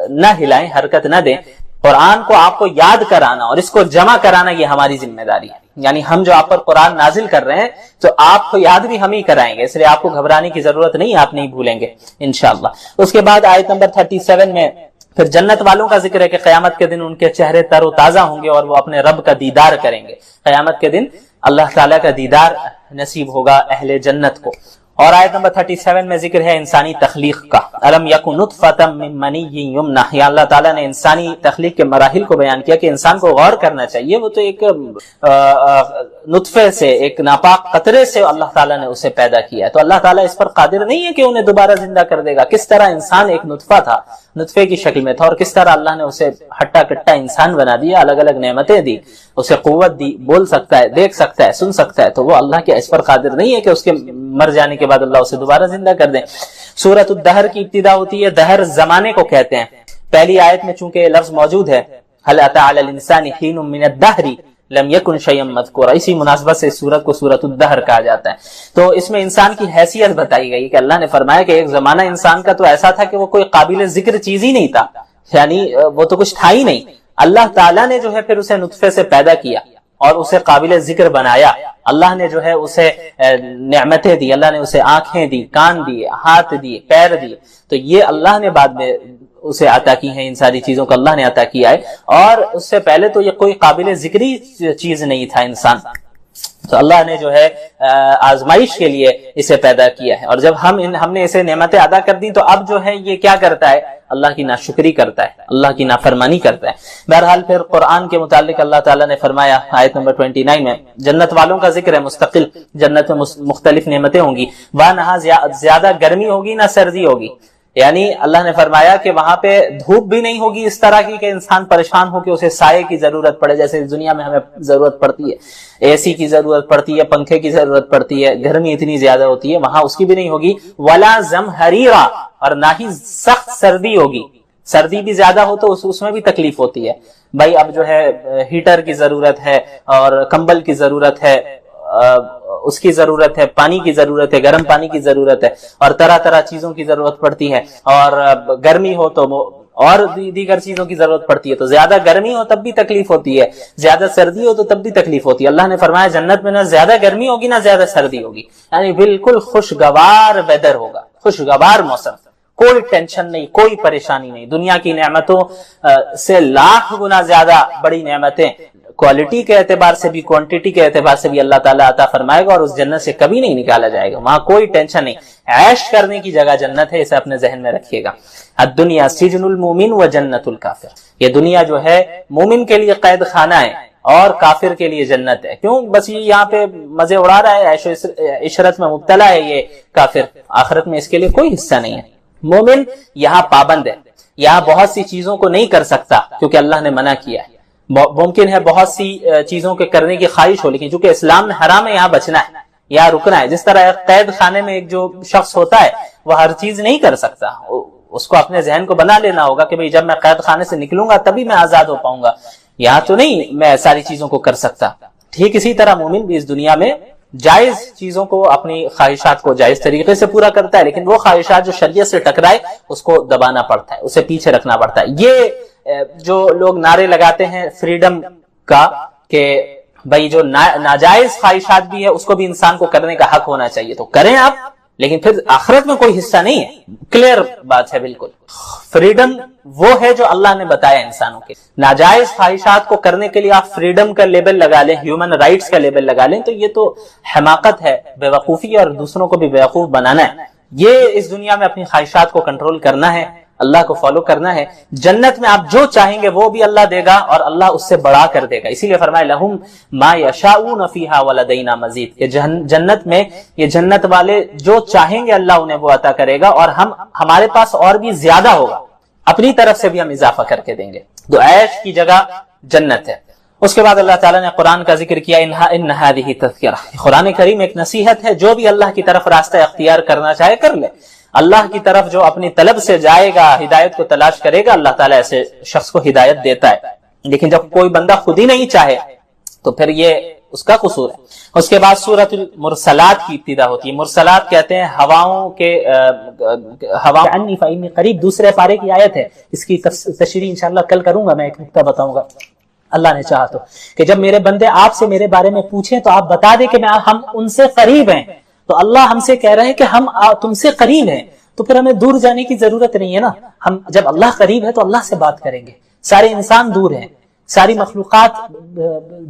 نہ ہلائیں، حرکت نہ دیں، قرآن کو آپ کو یاد کرانا اور اس کو جمع کرانا یہ ہماری ذمہ داری ہے، یعنی ہم جو آپ پر قرآن نازل کر رہے ہیں تو آپ کو یاد بھی ہم ہی کرائیں گے، اس لیے آپ کو گھبرانے کی ضرورت نہیں، آپ نہیں بھولیں گے انشاءاللہ۔ اس کے بعد آیت نمبر 37 میں پھر جنت والوں کا ذکر ہے کہ قیامت کے دن ان کے چہرے تر و تازہ ہوں گے اور وہ اپنے رب کا دیدار کریں گے۔ قیامت کے دن اللہ تعالیٰ کا دیدار نصیب ہوگا اہل جنت کو۔ اور آیت نمبر 37 میں ذکر ہے انسانی تخلیق کا، الم یکن نطفۃ من منی یمنی، یا اللہ تعالیٰ نے انسانی تخلیق کے مراحل کو بیان کیا کہ انسان کو غور کرنا چاہیے، وہ تو ایک نطفے سے، ایک ناپاک قطرے سے اللہ تعالیٰ نے اسے پیدا کیا ہے، تو اللہ تعالیٰ اس پر قادر نہیں ہے کہ انہیں دوبارہ زندہ کر دے گا۔ کس طرح انسان ایک نطفہ تھا، نطفے کی شکل میں تھا، اور کس طرح اللہ نے اسے ہٹا کٹا انسان بنا دیا، الگ الگ نعمتیں دی، اسے قوت دی، بول سکتا ہے، دیکھ سکتا ہے، سن سکتا ہے، تو وہ اللہ کے اس پر قادر نہیں ہے کہ اس کے مر جانے کے بعد اللہ اسے دوبارہ زندہ کر دیں۔ سورۃ الدہر کی ابتدا ہوتی ہے، دہر زمانے کو کہتے ہیں۔ پہلی آیت میں چونکہ یہ لفظ موجود ہے، هل اتى على الانسان حين من الدهر لم يكن شيئا مذكورا، اسی مناسبت سے اس سورت کو سورۃ الدہر کہا جاتا ہے۔ تو اس میں انسان کی حیثیت بتائی گئی کہ اللہ نے فرمایا کہ ایک زمانہ انسان کا تو ایسا تھا کہ وہ کوئی قابل ذکر چیز ہی نہیں تھا، یعنی وہ تو کچھ تھا ہی نہیں۔ اللہ تعالیٰ نے جو ہے پھر اسے نطفے سے پیدا کیا اور اسے قابل ذکر بنایا، اللہ نے جو ہے اسے نعمتیں دی، اللہ نے اسے آنکھیں دی، کان دیے، ہاتھ دیے، پیر دیے، تو یہ اللہ نے بعد میں اسے عطا کی ہیں، ان ساری چیزوں کو اللہ نے عطا کیا ہے، اور اس سے پہلے تو یہ کوئی قابل ذکری چیز نہیں تھا انسان۔ تو اللہ نے جو ہے آزمائش کے لیے اسے پیدا کیا ہے، اور جب ہم نے اسے نعمتیں ادا کر دی تو اب جو ہے یہ کیا کرتا ہے؟ اللہ کی ناشکری کرتا ہے، اللہ کی نافرمانی کرتا ہے۔ بہرحال پھر قرآن کے متعلق اللہ تعالیٰ نے فرمایا آیت نمبر 29 میں، جنت والوں کا ذکر ہے مستقل، جنت میں مختلف نعمتیں ہوں گی، وہاں نہ زیادہ گرمی ہوگی نہ سردی ہوگی، یعنی اللہ نے فرمایا کہ وہاں پہ دھوپ بھی نہیں ہوگی اس طرح کی کہ انسان پریشان ہو کہ اسے سائے کی ضرورت پڑے، جیسے اس دنیا میں ہمیں ضرورت پڑتی ہے، اے سی کی ضرورت پڑتی ہے، پنکھے کی ضرورت پڑتی ہے، گرمی اتنی زیادہ ہوتی ہے، وہاں اس کی بھی نہیں ہوگی۔ ولا زمہریرا، اور نہ ہی سخت سردی ہوگی، سردی بھی زیادہ ہو تو اس میں بھی تکلیف ہوتی ہے بھائی، اب جو ہے ہیٹر کی ضرورت ہے اور کمبل کی ضرورت ہے، اس کی ضرورت ہے، پانی کی ضرورت ہے، گرم پانی کی ضرورت ہے، اور طرح طرح چیزوں کی ضرورت پڑتی ہے، اور گرمی ہو تو اور دیگر چیزوں کی ضرورت پڑتی ہے، تو زیادہ گرمی ہو تب بھی تکلیف ہوتی ہے، زیادہ سردی ہو تو تب بھی تکلیف ہوتی ہے۔ اللہ نے فرمایا جنت میں نہ زیادہ گرمی ہوگی نہ زیادہ سردی ہوگی، یعنی بالکل خوشگوار ویدر ہوگا، خوشگوار موسم، کوئی ٹینشن نہیں، کوئی پریشانی نہیں۔ دنیا کی نعمتوں سے لاکھ گنا زیادہ بڑی نعمتیں کوالٹی کے اعتبار سے بھی، کوانٹٹی کے اعتبار سے بھی اللہ تعالیٰ عطا فرمائے گا، اور اس جنت سے کبھی نہیں نکالا جائے گا، وہاں کوئی ٹینشن نہیں، عیش کرنے کی جگہ جنت ہے، اسے اپنے ذہن میں رکھیے گا۔ الدنیا سجن المومن و جنت الکافر، یہ دنیا جو ہے مومن کے لیے قید خانہ ہے اور کافر کے لیے جنت ہے۔ کیوں؟ بس یہ یہاں پہ مزے اڑا رہا ہے، عیش و عشرت میں مبتلا ہے یہ کافر، آخرت میں اس کے لیے کوئی حصہ نہیں ہے۔ مومن یہاں پابند ہے، یہاں بہت سی چیزوں کو نہیں کر سکتا کیونکہ اللہ نے منع کیا ہے۔ ممکن ہے بہت سی چیزوں کے کرنے کی خواہش ہو، لیکن چونکہ اسلام میں حرام ہے، یہاں بچنا ہے، یہاں رکنا ہے۔ جس طرح قید خانے میں ایک جو شخص ہوتا ہے وہ ہر چیز نہیں کر سکتا، اس کو اپنے ذہن کو بنا لینا ہوگا کہ بھئی جب میں قید خانے سے نکلوں گا تبھی میں آزاد ہو پاؤں گا، یہاں تو نہیں میں ساری چیزوں کو کر سکتا۔ ٹھیک اسی طرح مومن بھی اس دنیا میں جائز چیزوں کو، اپنی خواہشات کو جائز طریقے سے پورا کرتا ہے، لیکن وہ خواہشات جو شریعت سے ٹکرائے اس کو دبانا پڑتا ہے، اسے پیچھے رکھنا پڑتا ہے۔ یہ جو لوگ نعرے لگاتے ہیں فریڈم کا کہ بھائی جو ناجائز خواہشات بھی ہے اس کو بھی انسان کو کرنے کا حق ہونا چاہیے، تو کریں آپ، لیکن پھر آخرت میں کوئی حصہ نہیں ہے، کلیئر بات ہے بالکل۔ فریڈم وہ ہے جو اللہ نے بتایا انسانوں کے، ناجائز خواہشات کو کرنے کے لیے آپ فریڈم کا لیبل لگا لیں، ہیومن رائٹس کا لیبل لگا لیں، تو یہ تو حماقت ہے، بے وقوفی، اور دوسروں کو بھی بے وقوف بنانا ہے۔ یہ اس دنیا میں اپنی خواہشات کو کنٹرول کرنا ہے، اللہ کو فالو کرنا ہے۔ جنت میں آپ جو چاہیں گے وہ بھی اللہ دے گا، اور اللہ اس سے بڑھا کر دے گا، اسی لیے فرمایا لہم ما یشاؤون فیہا ولدینا مزید، کہ جنت میں یہ جنت والے جو چاہیں گے اللہ انہیں وہ عطا کرے گا، اور ہمارے پاس اور بھی زیادہ ہوگا، اپنی طرف سے بھی ہم اضافہ کر کے دیں گے۔ تو عیش کی جگہ جنت ہے۔ اس کے بعد اللہ تعالیٰ نے قرآن کا ذکر کیا، ان ہذہ تذکرہ، قرآن کریم ایک نصیحت ہے، جو بھی اللہ کی طرف راستہ اختیار کرنا چاہے کر لے، اللہ کی طرف جو اپنی طلب سے جائے گا، ہدایت کو تلاش کرے گا، اللہ تعالیٰ ایسے شخص کو ہدایت دیتا ہے، لیکن جب کوئی بندہ خود ہی نہیں چاہے تو پھر یہ اس کا قصور ہے۔ اس کے بعد سورۃ المرسلات کی ابتدا ہوتی ہے۔ مرسلات کہتے ہیں ہواؤں کے انی فإنی قریب، دوسرے پارے کی آیت ہے، اس کی تشریح انشاءاللہ کل کروں گا، میں ایک نکتہ بتاؤں گا اللہ نے چاہا تو، کہ جب میرے بندے آپ سے میرے بارے میں پوچھیں تو آپ بتا دیں کہ ہم ان سے قریب ہیں، تو اللہ ہم سے کہہ رہے ہیں کہ ہم تم سے قریب ہیں، تو پھر ہمیں دور جانے کی ضرورت نہیں ہے نا۔ ہم جب اللہ قریب ہے تو اللہ سے بات کریں گے۔ سارے انسان دور ہیں، ساری مخلوقات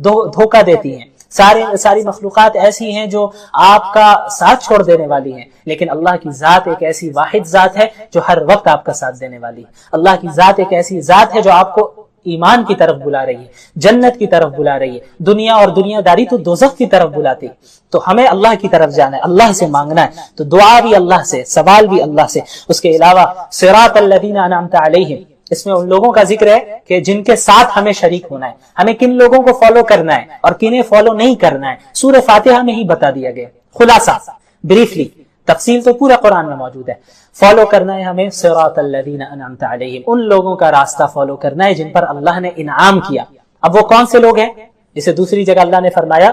دھوکہ دیتی ہیں، ساری مخلوقات ایسی ہیں جو آپ کا ساتھ چھوڑ دینے والی ہیں، لیکن اللہ کی ذات ایک ایسی واحد ذات ہے جو ہر وقت آپ کا ساتھ دینے والی ہے۔ اللہ کی ذات ایک ایسی ذات ہے جو آپ کو ایمان کی طرف بلا رہی ہے، جنت کی طرف بلا رہی ہے۔ دنیا اور دنیا داری تو دوزخ کی طرف بلاتی، تو ہمیں اللہ کی طرف جانا ہے، اللہ سے مانگنا ہے، تو دعا بھی اللہ سے، سوال بھی اللہ سے۔ اس کے علاوہ صراط الذین انعمت علیہم، اس میں ان لوگوں کا ذکر ہے کہ جن کے ساتھ ہمیں شریک ہونا ہے، ہمیں کن لوگوں کو فالو کرنا ہے اور کنہیں فالو نہیں کرنا ہے، سورہ فاتحہ میں ہی بتا دیا گیا، خلاصہ بریفلی، تفصیل تو پورا قرآن میں موجود ہے۔ فالو کرنا ہے ہمیں صراط الذین انعمت علیہم، ان لوگوں کا راستہ فالو کرنا ہے جن پر اللہ نے انعام کیا۔ اب وہ کون سے لوگ ہیں؟ جسے دوسری جگہ اللہ نے فرمایا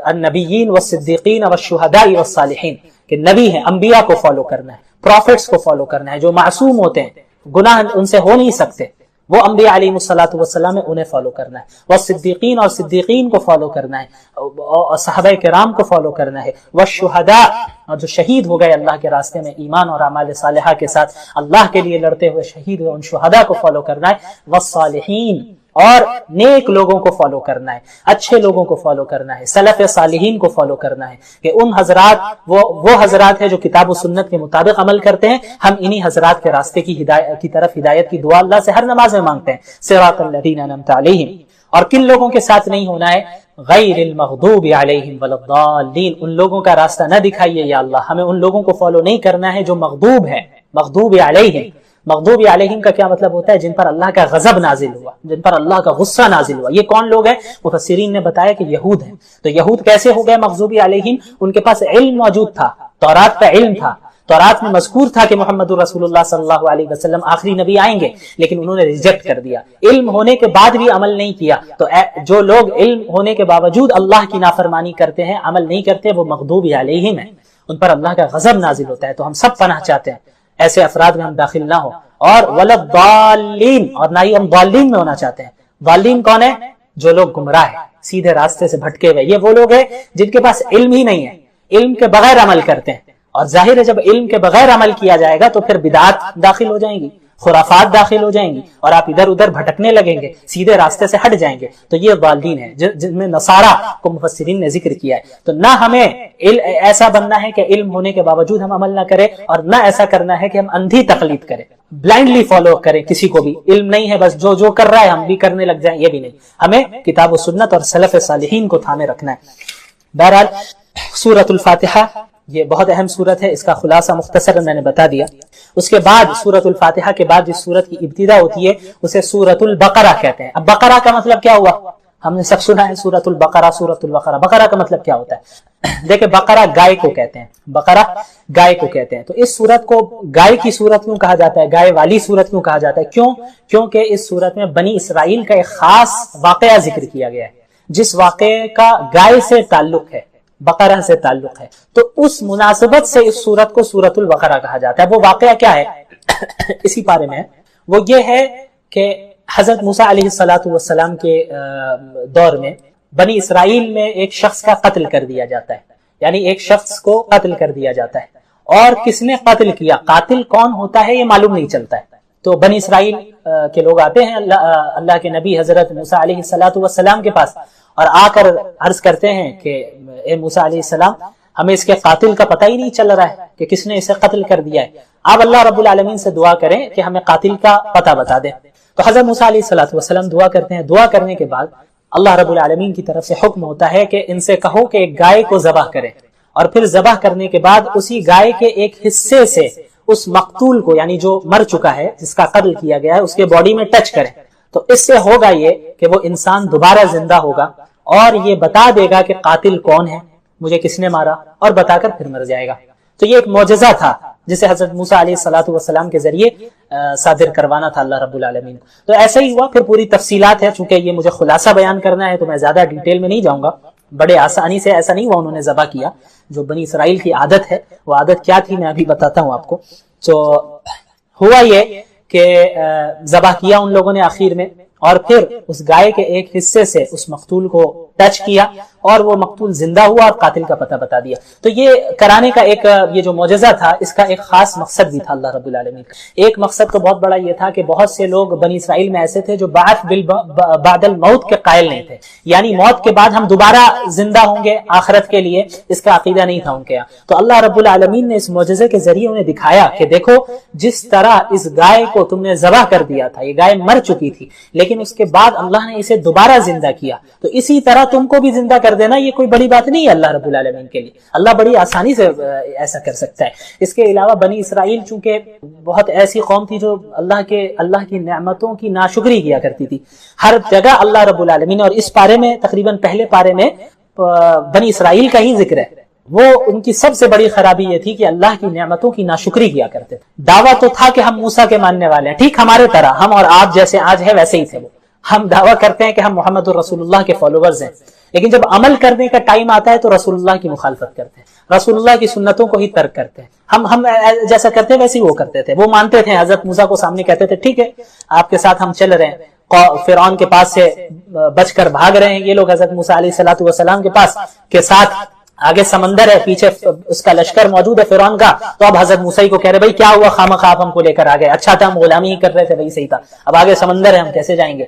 النبیین والصدیقین والشہداء والصالحین، کہ نبی ہیں، انبیاء کو فالو کرنا ہے، پروفٹس کو فالو کرنا ہے، جو معصوم ہوتے ہیں، گناہ ان سے ہو نہیں سکتے، وہ انبیاء علیہ الصلوۃ والسلام انہیں فالو کرنا ہے، والصدیقین، اور صدیقین کو فالو کرنا ہے، اور صحابہ کرام کو فالو کرنا ہے، والشہداء، اور جو شہید ہو گئے اللہ کے راستے میں ایمان اور اعمال صالحہ کے ساتھ اللہ کے لیے لڑتے ہوئے شہید ہوئے، ان شہداء کو فالو کرنا ہے، والصالحین، اور نیک لوگوں کو فالو کرنا ہے، اچھے لوگوں کو فالو کرنا ہے، سلف صالحین کو فالو کرنا ہے، کہ ان حضرات وہ حضرات ہیں جو کتاب و سنت کے مطابق عمل کرتے ہیں، ہم انہی حضرات کے راستے کی طرف ہدایت کی دعا اللہ سے ہر نماز میں مانگتے ہیں، صراط الذین انعمت علیہم۔ اور کن لوگوں کے ساتھ نہیں ہونا ہے؟ غیر المغضوب علیہم ولا الضالین، ان لوگوں کا راستہ نہ دکھائیے یا اللہ، ہمیں ان لوگوں کو فالو نہیں کرنا ہے جو مغضوب ہے، مغضوب علیہم۔ مغضوب علیہم کا کیا مطلب ہوتا ہے؟ جن پر اللہ کا غضب نازل ہوا، جن پر اللہ کا غصہ نازل ہوا۔ یہ کون لوگ ہیں؟ مفسرین نے بتایا کہ یہود ہیں۔ تو یہود کیسے ہو گئے مغضوب علیہم؟ ان کے پاس علم موجود تھا، تورات کا علم تھا، تورات میں مذکور تھا کہ محمد رسول اللہ صلی اللہ علیہ وسلم آخری نبی آئیں گے، لیکن انہوں نے ریجیکٹ کر دیا، علم ہونے کے بعد بھی عمل نہیں کیا۔ تو جو لوگ علم ہونے کے باوجود اللہ کی نافرمانی کرتے ہیں، عمل نہیں کرتے، وہ مغضوب علیہم ہیں، ان پر اللہ کا غضب نازل ہوتا ہے۔ تو ہم سب پناہ چاہتے ہیں ایسے افراد میں ہم داخل نہ ہو، اور ولا الضالین، اور نہ ہی ہم ضالین میں ہونا چاہتے ہیں۔ ضالین کون ہے؟ جو لوگ گمراہ ہیں، سیدھے راستے سے بھٹکے ہوئے، یہ وہ لوگ ہیں جن کے پاس علم ہی نہیں ہے، علم کے بغیر عمل کرتے ہیں۔ اور ظاہر ہے جب علم کے بغیر عمل کیا جائے گا تو پھر بدعات داخل ہو جائیں گی، خرافات داخل ہو جائیں گی، اور آپ ادھر ادھر بھٹکنے لگیں گے، سیدھے راستے سے ہٹ جائیں گے۔ تو یہ ضالین ہیں جن میں نصارہ کو مفسرین نے ذکر کیا ہے۔ تو نہ ہمیں ایسا بننا ہے کہ علم ہونے کے باوجود ہم عمل نہ کریں، اور نہ ایسا کرنا ہے کہ ہم اندھی تقلید کریں، بلائنڈلی فالو کریں کسی کو بھی، علم نہیں ہے بس جو کر رہا ہے ہم بھی کرنے لگ جائیں، یہ بھی نہیں۔ ہمیں کتاب و سنت اور سلف صالحین کو تھامے رکھنا ہے۔ بہرحال سورۃ الفاتحہ یہ بہت اہم سورت ہے، اس کا خلاصہ مختصر میں نے بتا دیا۔ اس کے بعد سورۃ الفاتحہ کے بعد جس سورت کی ابتدا ہوتی ہے اسے سورۃ البقرہ کہتے ہیں۔ اب بقرہ کا مطلب کیا ہوا؟ ہم نے سب سنا ہے سورۃ البقرہ، سورۃ البقرہ، بقرہ کا مطلب کیا ہوتا ہے؟ دیکھیں بقرہ گائے کو کہتے ہیں، بقرہ گائے کو کہتے ہیں۔ تو اس سورت کو گائے کی سورت کیوں کہا جاتا ہے، گائے والی سورت کیوں کہا جاتا ہے؟ کیونکہ اس سورت میں بنی اسرائیل کا ایک خاص واقعہ ذکر کیا گیا ہے، جس واقعے کا گائے سے تعلق ہے، بقرہ سے تعلق ہے، تو اس مناسبت سے اس سورت کو سورۃ البقرہ کہا جاتا ہے۔ وہ واقعہ کیا ہے؟ اسی بارے میں وہ یہ ہے کہ حضرت موسیٰ علیہ السلام کے دور میں بنی اسرائیل میں ایک شخص کا قتل کر دیا جاتا ہے، یعنی ایک شخص کو قتل کر دیا جاتا ہے، اور کس نے قتل کیا، قاتل کون ہوتا ہے یہ معلوم نہیں چلتا ہے۔ تو بنی اسرائیل کے لوگ آتے ہیں اللہ کے نبی حضرت موسیٰ علیہ السلام کے پاس، اور آ کر عرض کرتے ہیں کہ اے موسیٰ علیہ السلام، ہمیں اس کے قاتل کا پتہ ہی نہیں چل رہا ہے کہ کس نے اسے قتل کر دیا ہے، آپ اللہ رب العالمین سے دعا کریں کہ ہمیں قاتل کا پتہ بتا دیں۔ تو حضرت موسیٰ علیہ السلام دعا کرتے ہیں، دعا کرنے کے بعد اللہ رب العالمین کی طرف سے حکم ہوتا ہے کہ ان سے کہو کہ ایک گائے کو ذبح کریں، اور پھر ذبح کرنے کے بعد اسی گائے کے ایک حصے سے اس مقتول کو، یعنی جو مر چکا ہے، جس کا قتل کیا گیا ہے، اس کے باڈی میں ٹچ کریں۔ تو اس سے ہوگا یہ کہ وہ انسان دوبارہ زندہ ہوگا، اور یہ بتا دے گا کہ قاتل کون ہے، مجھے کس نے مارا، اور بتا کر پھر مر جائے گا۔ تو یہ ایک معجزہ تھا جسے حضرت موسیٰ علیہ السلام کے ذریعے صادر کروانا تھا اللہ رب العالمین کو۔ تو ایسا ہی ہوا، پھر پوری تفصیلات ہے، چونکہ یہ مجھے خلاصہ بیان کرنا ہے تو میں زیادہ ڈیٹیل میں نہیں جاؤں گا۔ بڑے آسانی سے، ایسا نہیں ہوا انہوں نے ذبح کیا، جو بنی اسرائیل کی عادت ہے، وہ عادت کیا تھی میں ابھی بتاتا ہوں آپ کو۔ تو ہوا یہ کہ ذبح کیا ان لوگوں نے آخر میں، اور پھر اس گائے کے ایک حصے سے اس مقتول کو ٹچ کیا، اور وہ مقتول زندہ ہوا اور قاتل کا پتہ بتا دیا۔ تو یہ کرانے کا ایک یہ جو معجزہ تھا، اس کا ایک خاص مقصد بھی تھا اللہ رب العالمین کا۔ ایک مقصد تو بہت بڑا یہ تھا کہ بہت سے لوگ بنی اسرائیل میں ایسے تھے جو بعث بعد الموت کے قائل نہیں تھے، یعنی موت کے بعد ہم دوبارہ زندہ ہوں گے آخرت کے لیے، اس کا عقیدہ نہیں تھا ان کے یہاں۔ تو اللہ رب العالمین نے اس معجزے کے ذریعے انہیں دکھایا کہ دیکھو جس طرح اس گائے کو تم نے ذبح کر دیا تھا، یہ گائے مر چکی تھی، لیکن اس کے بعد اللہ نے اسے دوبارہ زندہ کیا، تو اسی طرح تم کو بھی زندہ کر دینا یہ کوئی بڑی بات نہیں ہے اللہ رب العالمین کے لیے، اللہ بڑی آسانی سے ایسا کر سکتا ہے۔ اس کے علاوہ بنی اسرائیل چونکہ بہت ایسی قوم تھی جو اللہ کی نعمتوں کی ناشکری کیا کرتی تھی، ہر جگہ اللہ رب العالمین، اور اس پارے میں تقریباً پہلے پارے میں بنی اسرائیل کا ہی ذکر ہے، وہ ان کی سب سے بڑی خرابی یہ تھی کہ اللہ کی نعمتوں کی ناشکری کیا کرتے تھے۔ دعویٰ تو تھا کہ ہم موسیٰ کے ماننے والے ہیں، ٹھیک ہمارے طرح، ہم اور آپ جیسے آج ہے ویسے ہی تھے وہ، ہم دعویٰ کرتے ہیں کہ ہم محمد رسول اللہ کے فالوورز ہیں، لیکن جب عمل کرنے کا ٹائم آتا ہے تو رسول اللہ کی مخالفت کرتے ہیں، رسول اللہ کی سنتوں کو ہی ترک کرتے ہیں۔ ہم جیسا کرتے ہیں ویسے ہی وہ کرتے تھے، وہ مانتے تھے، حضرت موسیٰ کو سامنے کہتے تھے ٹھیک ہے آپ کے ساتھ ہم چل رہے ہیں، فرعون کے پاس سے بچ کر بھاگ رہے ہیں یہ لوگ حضرت موسیٰ علیہ السلام کے پاس کے ساتھ، آگے سمندر ہے، پیچھے اس کا لشکر موجود ہے فرعون کا، تو اب حضرت موسیٰ کو کہہ رہے بھائی کیا ہوا، خامخواہ آپ ہم کو لے کر آگے، اچھا تھا ہم غلامی ہی کر رہے تھے، وہی صحیح تھا، اب آگے سمندر ہے ہم کیسے جائیں گے۔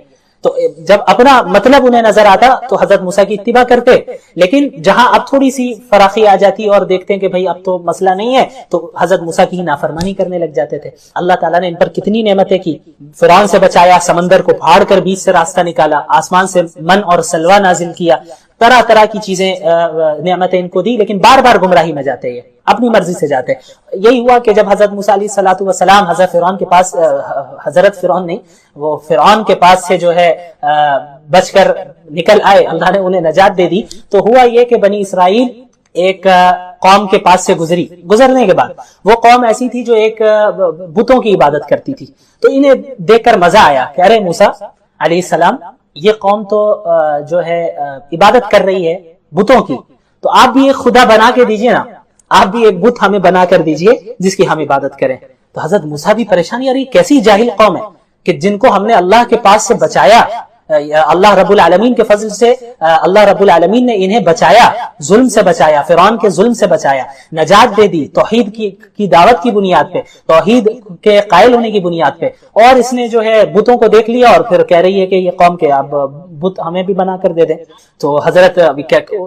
تو جب اپنا مطلب انہیں نظر آتا تو حضرت موسیٰ کی اتباع کرتے، لیکن جہاں اب تھوڑی سی فراخی آ جاتی اور دیکھتے ہیں کہ بھئی اب تو مسئلہ نہیں ہے، تو حضرت موسیٰ کی نافرمانی کرنے لگ جاتے تھے۔ اللہ تعالیٰ نے ان پر کتنی نعمتیں کی، فرعون سے بچایا، سمندر کو پھاڑ کر بیچ سے راستہ نکالا، آسمان سے من اور سلوہ نازل کیا، طرح طرح کی چیزیں نعمتیں ان کو دی، لیکن بار بار گمراہی میں جاتے ہیں، اپنی مرضی سے جاتے۔ یہی ہوا کہ جب حضرت موسیٰ علیہ الصلوۃ والسلام حضرت فرعون کے پاس، حضرت فرعون نہیں، وہ فرعون کے پاس سے جو ہے بچ کر نکل آئے، اللہ نے انہیں نجات دے دی، تو ہوا یہ کہ بنی اسرائیل ایک قوم کے پاس سے گزرنے کے بعد وہ قوم ایسی تھی جو ایک بتوں کی عبادت کرتی تھی، تو انہیں دیکھ کر مزہ آیا کہ ارے موسیٰ علیہ السلام یہ قوم تو جو ہے عبادت کر رہی ہے بتوں کی، تو آپ بھی ایک خدا بنا کے دیجئے نا، آپ بھی ایک بت ہمیں بنا کر دیجئے جس کی ہم عبادت کریں۔ تو حضرت موسیٰ بھی پریشان، یار یہ کیسی جاہل قوم ہے کہ جن کو ہم نے اللہ کے پاس سے بچایا، اللہ رب العالمین کے فضل سے اللہ رب العالمین نے انہیں بچایا، ظلم سے بچایا، فرعون کے ظلم سے بچایا، نجات دے دی توحید کی دعوت کی بنیاد پہ، توحید کے قائل ہونے کی بنیاد پہ، اور اس نے جو ہے بتوں کو دیکھ لیا اور پھر کہہ رہی ہے کہ یہ قوم کے اب بت ہمیں بھی بنا کر دے دیں۔ تو حضرت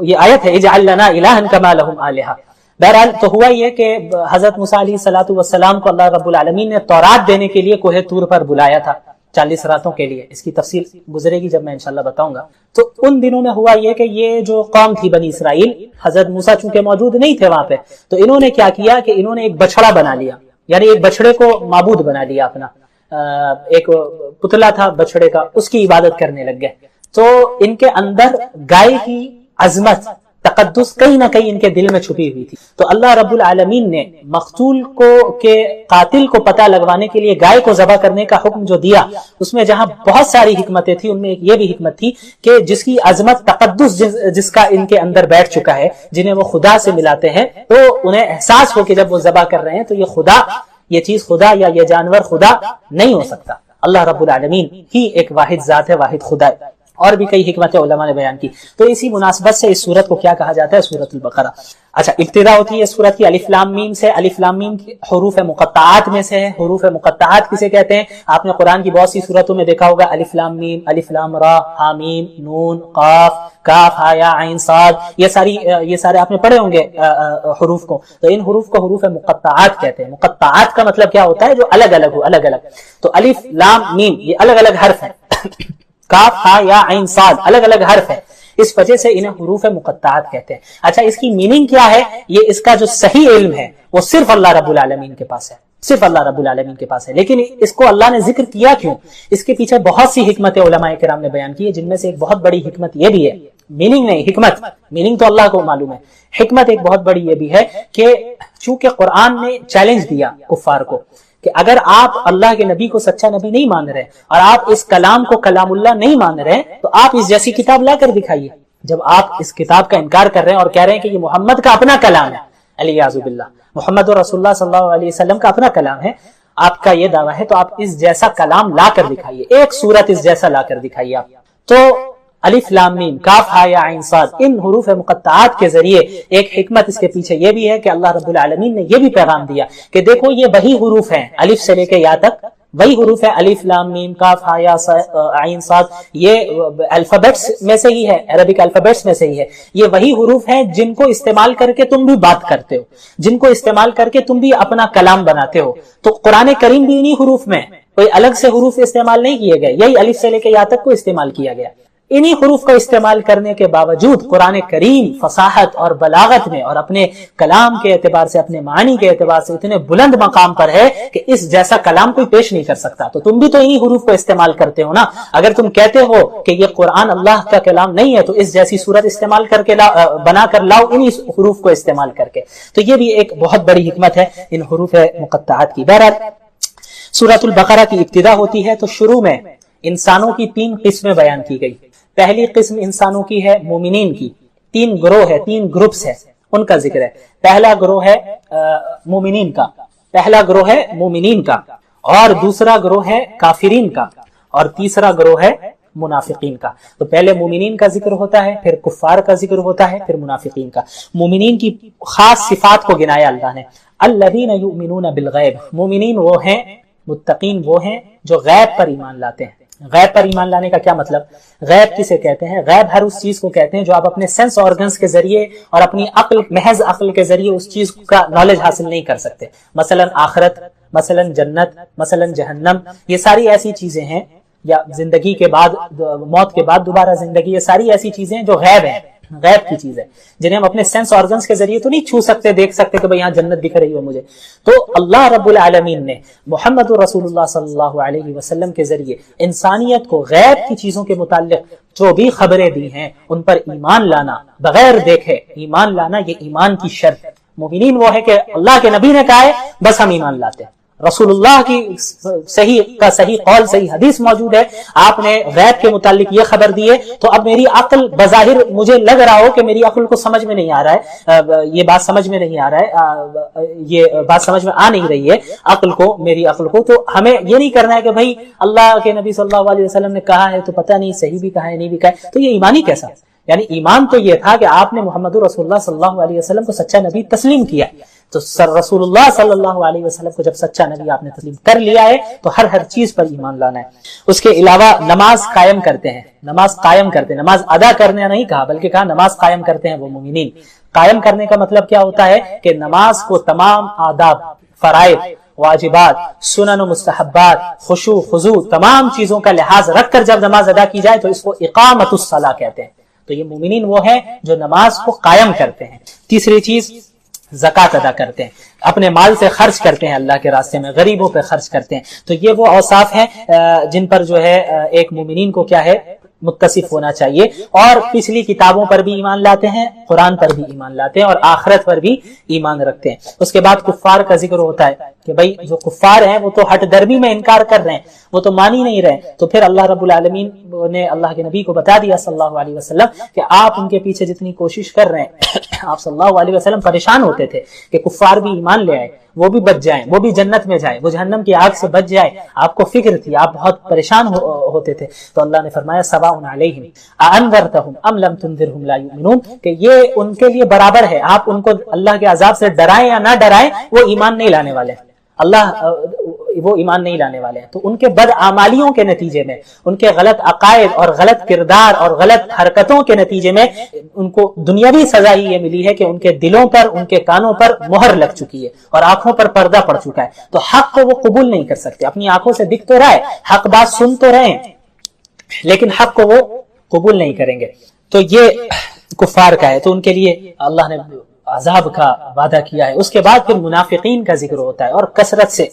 یہ آیت ہے اجعل لنا الہا کما لہم آلہہ۔ بہرحال تو ہوا یہ کہ حضرت موسیٰ علیہ الصلوۃ والسلام کو اللہ رب العالمین نے تورات دینے کے لیے کوہ طور پر بلایا تھا 40 راتوں کے لیے، اس کی تفصیل گزرے گی جب میں انشاءاللہ بتاؤں گا۔ تو ان دنوں میں ہوا یہ کہ یہ جو قوم تھی بنی اسرائیل، حضرت موسیٰ چونکہ موجود نہیں تھے وہاں پہ، تو انہوں نے کیا کیا کہ انہوں نے ایک بچڑا بنا لیا، یعنی ایک بچڑے کو معبود بنا لیا اپنا، ایک پتلا تھا بچڑے کا، اس کی عبادت کرنے لگ گئے۔ تو ان کے اندر گائے کی عظمت، تقدس کہیں نہ کہیں ان کے دل میں چھپی ہوئی تھی، تو اللہ رب العالمین نے مقتول کو کے قاتل کو پتہ لگوانے کے لیے گائے کو ذبح کرنے کا حکم جو دیا، اس میں جہاں بہت ساری حکمتیں تھیں، ان میں ایک یہ بھی حکمت تھی کہ جس کی عظمت، تقدس جس کا ان کے اندر بیٹھ چکا ہے، جنہیں وہ خدا سے ملاتے ہیں، تو انہیں احساس ہو کہ جب وہ ذبح کر رہے ہیں تو یہ خدا، یہ چیز خدا یا یہ جانور خدا نہیں ہو سکتا، اللہ رب العالمین ہی ایک واحد ذات ہے، واحد خدا ہے۔ اور بھی کئی حکمتیں علماء نے بیان کی۔ تو اسی مناسبت سے اس سورت کو کیا کہا جاتا ہے؟ سورۃ البقرہ۔ اچھا، ابتدا ہوتی ہے سورت کی الف لام میم سے۔ الف لام میم حروف مقطعات میں سے ہے۔ حروف مقطعات کسے کہتے ہیں؟ آپ نے قرآن کی بہت سی سورتوں میں دیکھا ہوگا، الف لام میم، الف لام را، حامیم، نون، قاف، کاف، ہا یا عین صاد، یہ سارے آپ نے پڑھے ہوں گے حروف کو۔ تو ان حروف کو حروف مقطعات کہتے ہیں۔ مقطعات کا مطلب کیا ہوتا ہے؟ جو الگ الگ ہو، الگ الگ۔ تو الف لام میم یہ الگ الگ حرف ہیں، کاف، ہا یا عین صاد الگ الگ حرف ہے، اس وجہ سے انہیں حروف مقطعات کہتے ہیں۔ اچھا، اس کی میننگ کیا ہے؟ یہ اس کا جو صحیح علم ہے وہ صرف اللہ رب العالمین کے پاس ہے، صرف اللہ رب العالمین کے پاس ہے۔ لیکن اس کو اللہ نے ذکر کیا کیوں؟ اس کے پیچھے بہت سی حکمتیں علماء کرام نے بیان کی ہے، جن میں سے ایک بہت بڑی حکمت یہ بھی ہے، میننگ نہیں، حکمت، میننگ تو اللہ کو معلوم ہے، حکمت ایک بہت بڑی یہ بھی ہے کہ چونکہ قرآن نے چیلنج دیا کفار کو کہ اگر آپ اللہ کے نبی کو سچا نبی نہیں مان رہے اور آپ اس کلام کو کلام اللہ نہیں مان رہے، تو آپ اس جیسی کتاب لا کر دکھائیے۔ جب آپ اس کتاب کا انکار کر رہے ہیں اور کہہ رہے ہیں کہ یہ محمد کا اپنا کلام ہے، الیاذ باللہ، محمد رسول اللہ صلی اللہ علیہ وسلم کا اپنا کلام ہے، آپ کا یہ دعویٰ ہے، تو آپ اس جیسا کلام لا کر دکھائیے، ایک سورت اس جیسا لا کر دکھائیے آپ۔ تو الف لام میم، کاف، ہا یا عین صاد، ان حروف مقطعات کے ذریعے ایک حکمت اس کے پیچھے یہ بھی ہے کہ اللہ رب العالمین نے یہ بھی پیغام دیا کہ دیکھو یہ وہی حروف ہیں، الف سے لے کے یا تک وہی حروف ہے، الف لام میم، کاف، ہا یا عین صاد، یہ الفابیٹس میں سے ہی ہے، عربک الفابیٹس میں سے ہی ہے، یہ وہی حروف ہیں جن کو استعمال کر کے تم بھی بات کرتے ہو، جن کو استعمال کر کے تم بھی اپنا کلام بناتے ہو۔ تو قرآن کریم بھی انہی حروف میں، کوئی الگ سے حروف استعمال نہیں کیے گئے، یہی الف سے لے کے یا تک کو استعمال کیا گیا۔ انہی حروف کا استعمال کرنے کے باوجود قرآن کریم فصاحت اور بلاغت میں اور اپنے کلام کے اعتبار سے، اپنے معنی کے اعتبار سے اتنے بلند مقام پر ہے کہ اس جیسا کلام کوئی پیش نہیں کر سکتا۔ تو تم بھی تو انہی حروف کو استعمال کرتے ہو نا۔ اگر تم کہتے ہو کہ یہ قرآن اللہ کا کلام نہیں ہے، تو اس جیسی صورت استعمال کر کے بنا کر لاؤ انہی حروف کو استعمال کر کے۔ تو یہ بھی ایک بہت بڑی حکمت ہے ان حروف مقطعات کی۔ بہرحال سورۃ البقرہ کی ابتدا ہوتی ہے تو شروع میں انسانوں کی 3 قسمیں بیان کی گئی۔ پہلی قسم انسانوں کی ہے مومنین کی، 3 گروہ ہے، 3 گروپس ہے، ان کا ذکر ہے۔ پہلا گروہ ہے مومنین کا، پہلا گروہ ہے مومنین کا، اور دوسرا گروہ ہے کافرین کا، اور تیسرا گروہ ہے منافقین کا۔ تو پہلے مومنین کا ذکر ہوتا ہے، پھر کفار کا ذکر ہوتا ہے، پھر منافقین کا۔ مومنین کی خاص صفات کو گنایا اللہ نے، الذین یؤمنون بالغیب، مومنین وہ ہیں، متقین وہ ہیں جو غیب پر ایمان لاتے ہیں، غیب پر ایمان لانے کا کیا مطلب؟ غیب کسے کہتے ہیں؟ غیب ہر اس چیز کو کہتے ہیں جو آپ اپنے سینس آرگنز کے ذریعے اور اپنی عقل، محض عقل کے ذریعے اس چیز کا نالج حاصل نہیں کر سکتے. مثلا آخرت، مثلا جنت، مثلا جہنم، یہ ساری ایسی چیزیں ہیں، یا زندگی کے بعد، موت کے بعد دوبارہ زندگی، یہ ساری ایسی چیزیں ہیں جو غیب ہیں، غیب کی چیز ہے، جنہیں ہم اپنے سینس آرگنز کے ذریعے تو نہیں چھو سکتے، دیکھ سکتے کہ بھئی یہاں جنت دکھ رہی ہو مجھے. تو اللہ رب العالمین نے محمد رسول اللہ صلی اللہ علیہ وسلم کے ذریعے انسانیت کو غیب کی چیزوں کے متعلق جو بھی خبریں دی ہیں ان پر ایمان لانا، بغیر دیکھے ایمان لانا، یہ ایمان کی شرط ہے. مومنین وہ ہے کہ اللہ کے نبی نے کہا ہے بس ہم ایمان لاتے ہیں، رسول اللہ کی صحیح قول، صحیح حدیث موجود ہے، آپ نے غیب کے متعلق یہ خبر دی ہے، تو اب میری عقل بظاہر مجھے لگ رہا ہو کہ میری عقل کو سمجھ میں نہیں آ رہا ہے، یہ بات سمجھ میں نہیں آ رہا ہے، یہ بات سمجھ میں آ نہیں رہی ہے عقل کو، میری عقل کو، تو ہمیں یہ نہیں کرنا ہے کہ بھائی اللہ کے نبی صلی اللہ علیہ وسلم نے کہا ہے تو پتہ نہیں صحیح بھی کہا ہے نہیں بھی کہا ہے، تو یہ ایمانی کیسا؟ یعنی ایمان تو یہ تھا کہ آپ نے محمد رسول اللہ صلی اللہ علیہ وسلم کو سچا نبی تسلیم کیا، تو رسول اللہ صلی اللہ علیہ وسلم کو جب سچا نبی آپ نے تسلیم کر لیا ہے تو ہر چیز پر ایمان لانا ہے. اس کے علاوہ نماز قائم کرتے ہیں، نماز قائم کرتے ہیں، نماز ادا کرنے نہیں کہا بلکہ کہا نماز قائم کرتے ہیں وہ مومنین. قائم کرنے کا مطلب کیا ہوتا ہے کہ نماز کو تمام آداب، فرائض، واجبات، سنن و مستحبات، خشوع خضوع، تمام چیزوں کا لحاظ رکھ کر جب نماز ادا کی جائے تو اس کو اقامت الصلاۃ کہتے ہیں. تو یہ مومنین وہ ہیں جو نماز کو قائم کرتے ہیں. تیسری چیز زکوٰۃ ادا کرتے ہیں، اپنے مال سے خرچ کرتے ہیں اللہ کے راستے میں، غریبوں پہ خرچ کرتے ہیں. تو یہ وہ اوصاف ہیں جن پر جو ہے ایک مومنین کو کیا ہے متصف ہونا چاہیے. اور پچھلی کتابوں پر بھی ایمان لاتے ہیں، قرآن پر بھی ایمان لاتے ہیں، اور آخرت پر بھی ایمان رکھتے ہیں. اس کے بعد کفار کا ذکر ہوتا ہے کہ بھئی جو کفار ہیں وہ تو ہٹ درمی میں انکار کر رہے ہیں، وہ تو مان ہی نہیں رہے. تو پھر اللہ رب العالمین نے اللہ کے نبی کو بتا دیا صلی اللہ علیہ وسلم کہ آپ ان کے پیچھے جتنی کوشش کر رہے ہیں، آپ صلی اللہ علیہ وسلم پریشان ہوتے تھے کہ کفار بھی ایمان لے آئے، وہ بھی بچ جائیں، وہ بھی جنت میں جائیں، وہ جہنم کی آگ سے بچ جائے، آپ کو فکر تھی، آپ بہت پریشان ہوتے تھے. تو اللہ نے فرمایا سواء علیہم اانذرتہم ام لم تنذرہم لا یؤمنون، کہ یہ ان کے لیے برابر ہے، آپ ان کو اللہ کے عذاب سے ڈرائیں یا نہ ڈرائیں، وہ ایمان نہیں لانے والے ہیں. وہ ایمان نہیں لانے والے ہیں. تو ان کے بدعمالیوں کے نتیجے میں، ان کے غلط عقائد اور غلط کردار اور غلط حرکتوں کے نتیجے میں ان کو دنیاوی سزا ہی یہ ملی ہے کہ ان کے دلوں پر، ان کے کانوں پر مہر لگ چکی ہے اور آنکھوں پر پردہ پڑ چکا ہے. تو حق کو وہ قبول نہیں کر سکتے. اپنی آنکھوں سے دکھ تو رہا ہے، حق بات سن تو رہے ہیں، لیکن حق کو وہ قبول نہیں کریں گے. تو یہ کفار کا ہے. تو ان کے لیے اللہ نے عذاب کا وعدہ کیا ہے. اس کے بعد پھر منافقین کا ذکر ہوتا ہے اور کثرت سے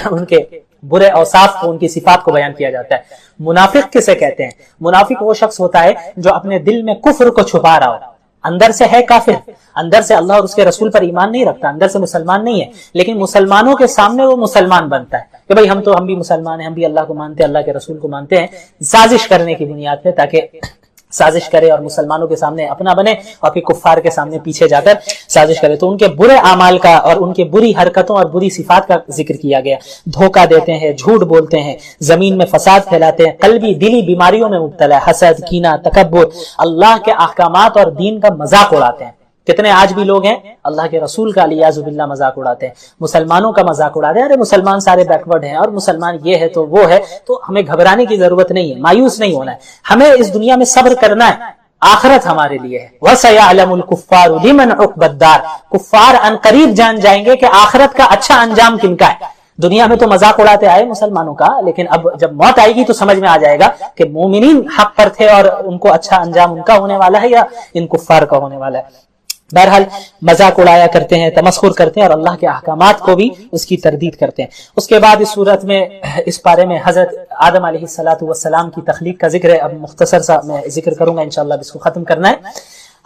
ان کے برے اوصاف کو، ان کی صفات کو بیان کیا جاتا ہے. منافق کسے کہتے ہیں؟ منافق وہ شخص ہوتا ہے جو اپنے دل میں کفر کو چھپا رہا ہو، اندر سے ہے کافر، اندر سے اللہ اور اس کے رسول پر ایمان نہیں رکھتا، اندر سے مسلمان نہیں ہے، لیکن مسلمانوں کے سامنے وہ مسلمان بنتا ہے کہ بھئی ہم بھی مسلمان ہیں، ہم بھی اللہ کو مانتے ہیں، اللہ کے رسول کو مانتے ہیں، سازش کرنے کی بنیاد پہ، تاکہ سازش کرے اور مسلمانوں کے سامنے اپنا بنے اور پھر کفار کے سامنے پیچھے جا کر سازش کرے. تو ان کے برے اعمال کا اور ان کے بری حرکتوں اور بری صفات کا ذکر کیا گیا. دھوکہ دیتے ہیں، جھوٹ بولتے ہیں، زمین میں فساد پھیلاتے ہیں، قلبی دلی بیماریوں میں مبتلا ہے، حسد، کینہ، تکبر، اللہ کے احکامات اور دین کا مذاق اڑاتے ہیں. کتنے آج بھی لوگ ہیں اللہ کے رسول کا علیاذ باللہ مذاق اڑاتے ہیں، مسلمانوں کا مذاق اڑاتے ہیں. ارے مسلمان سارے بیکورڈ ہیں اور مسلمان یہ ہے تو وہ ہے. تو ہمیں گھبرانے کی ضرورت نہیں ہے، مایوس نہیں ہونا ہے. ہمیں اس دنیا میں صبر کرنا ہے، آخرت ہمارے لیے ہے. وَسَيَعْلَمُ الْكُفَّارُ لِمَنْ عُقْبَى الدَّارِ، کفار ان قریب جان جائیں گے کہ آخرت کا اچھا انجام کن کا ہے. دنیا میں تو مذاق اڑاتے آئے مسلمانوں کا، لیکن اب جب موت آئے گی تو سمجھ میں آ جائے گا کہ مومنین حق پر تھے اور ان کو اچھا انجام ان کا ہونے والا ہے یا ان کفار کا ہونے والا ہے. بہرحال مذاق اڑایا کرتے ہیں، تمسخر کرتے ہیں اور اللہ کے احکامات کو بھی اس کی تردید کرتے ہیں. اس کے بعد اس صورت میں، اس پارے میں حضرت آدم علیہ السلام کی تخلیق کا ذکر ہے. اب مختصر سا میں ذکر کروں گا، انشاءاللہ اس کو ختم کرنا ہے.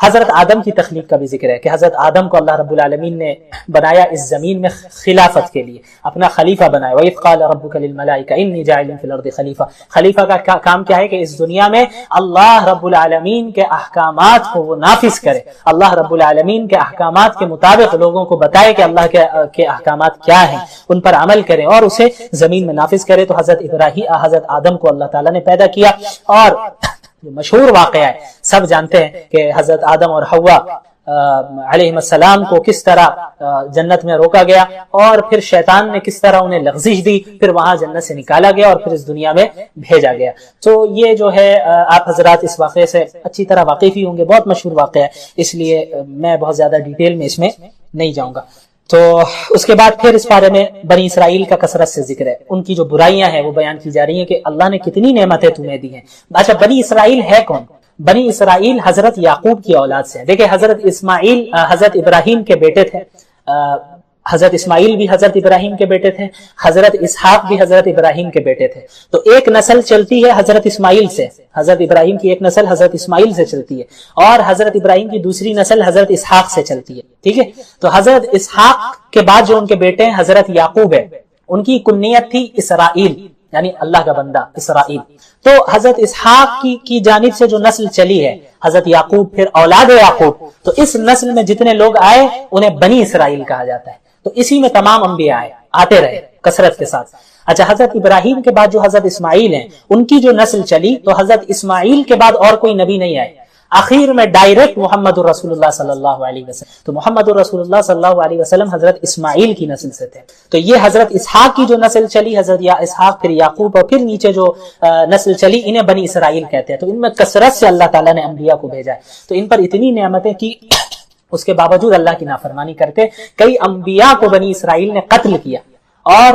حضرت آدم کی تخلیق کا بھی ذکر ہے کہ حضرت آدم کو اللہ رب العالمین نے بنایا اس زمین میں خلافت کے لیے، اپنا خلیفہ بنایا. وَإِذْ قَالَ رَبُّكَ لِلْمَلَائِكَةِ إِنِّي جَاعِلٌ فِي الْأَرْضِ خلیفہ. خلیفہ کا کام کیا ہے کہ اس دنیا میں اللہ رب العالمین کے احکامات کو وہ نافذ کرے، اللہ رب العالمین کے احکامات کے مطابق لوگوں کو بتائے کہ اللہ کے احکامات کیا ہیں، ان پر عمل کریں اور اسے زمین میں نافذ کرے. تو حضرت آدم کو اللہ تعالیٰ نے پیدا کیا. اور جو مشہور واقعہ ہے، سب جانتے ہیں کہ حضرت آدم اور حوا علیہ السلام کو کس طرح جنت میں روکا گیا اور پھر شیطان نے کس طرح انہیں لغزش دی، پھر وہاں جنت سے نکالا گیا اور پھر اس دنیا میں بھیجا گیا۔ تو یہ جو ہے آپ حضرات اس واقعے سے اچھی طرح واقف ہی ہوں گے، بہت مشہور واقعہ ہے، اس لیے میں بہت زیادہ ڈیٹیل میں اس میں نہیں جاؤں گا۔ تو اس کے بعد پھر اس بارے میں بنی اسرائیل کا کثرت سے ذکر ہے، ان کی جو برائیاں ہیں وہ بیان کی جا رہی ہیں کہ اللہ نے کتنی نعمتیں تمہیں دی ہیں۔ اچھا، بنی اسرائیل ہے کون؟ بنی اسرائیل حضرت یعقوب کی اولاد سے ہے۔ دیکھیں، حضرت اسماعیل حضرت ابراہیم کے بیٹے تھے، حضرت اسماعیل بھی حضرت ابراہیم کے بیٹے تھے، حضرت اسحاق بھی حضرت ابراہیم کے بیٹے تھے۔ تو ایک نسل چلتی ہے حضرت اسماعیل سے، حضرت ابراہیم کی ایک نسل حضرت اسماعیل سے چلتی ہے، اور حضرت ابراہیم کی دوسری نسل حضرت اسحاق سے چلتی ہے، ٹھیک ہے۔ تو حضرت اسحاق کے بعد جو ان کے بیٹے ہیں حضرت یعقوب ہے، ان کی کنیت تھی اسرائیل، یعنی اللہ کا بندہ اسرائیل۔ تو حضرت اسحاق کی جانب سے جو نسل چلی ہے حضرت یعقوب، پھر اولاد یعقوب، تو اس نسل میں جتنے لوگ آئے انہیں بنی اسرائیل کہا جاتا ہے۔ تو اسی میں تمام انبیاء آتے رہے کثرت کے ساتھ۔ اچھا، حضرت ابراہیم کے بعد جو حضرت اسماعیل ہیں، ان کی جو نسل چلی، تو حضرت اسماعیل کے بعد اور کوئی نبی نہیں آئے، آخر میں ڈائریکٹ محمد الرسول اللہ صلی اللہ علیہ وسلم۔ تو محمد الرسول اللہ صلی اللہ علیہ وسلم حضرت اسماعیل کی نسل سے تھے۔ تو یہ حضرت اسحاق کی جو نسل چلی، حضرت اسحاق، پھر یعقوب، اور پھر نیچے جو نسل چلی، انہیں بنی اسرائیل کہتے ہیں۔ تو ان میں کثرت سے اللہ تعالیٰ نے انبیاء کو بھیجا ہے، تو ان پر اتنی نعمتیں کی، اس کے باوجود اللہ کی نافرمانی کرتے۔ کئی انبیاء کو بنی اسرائیل نے قتل کیا، اور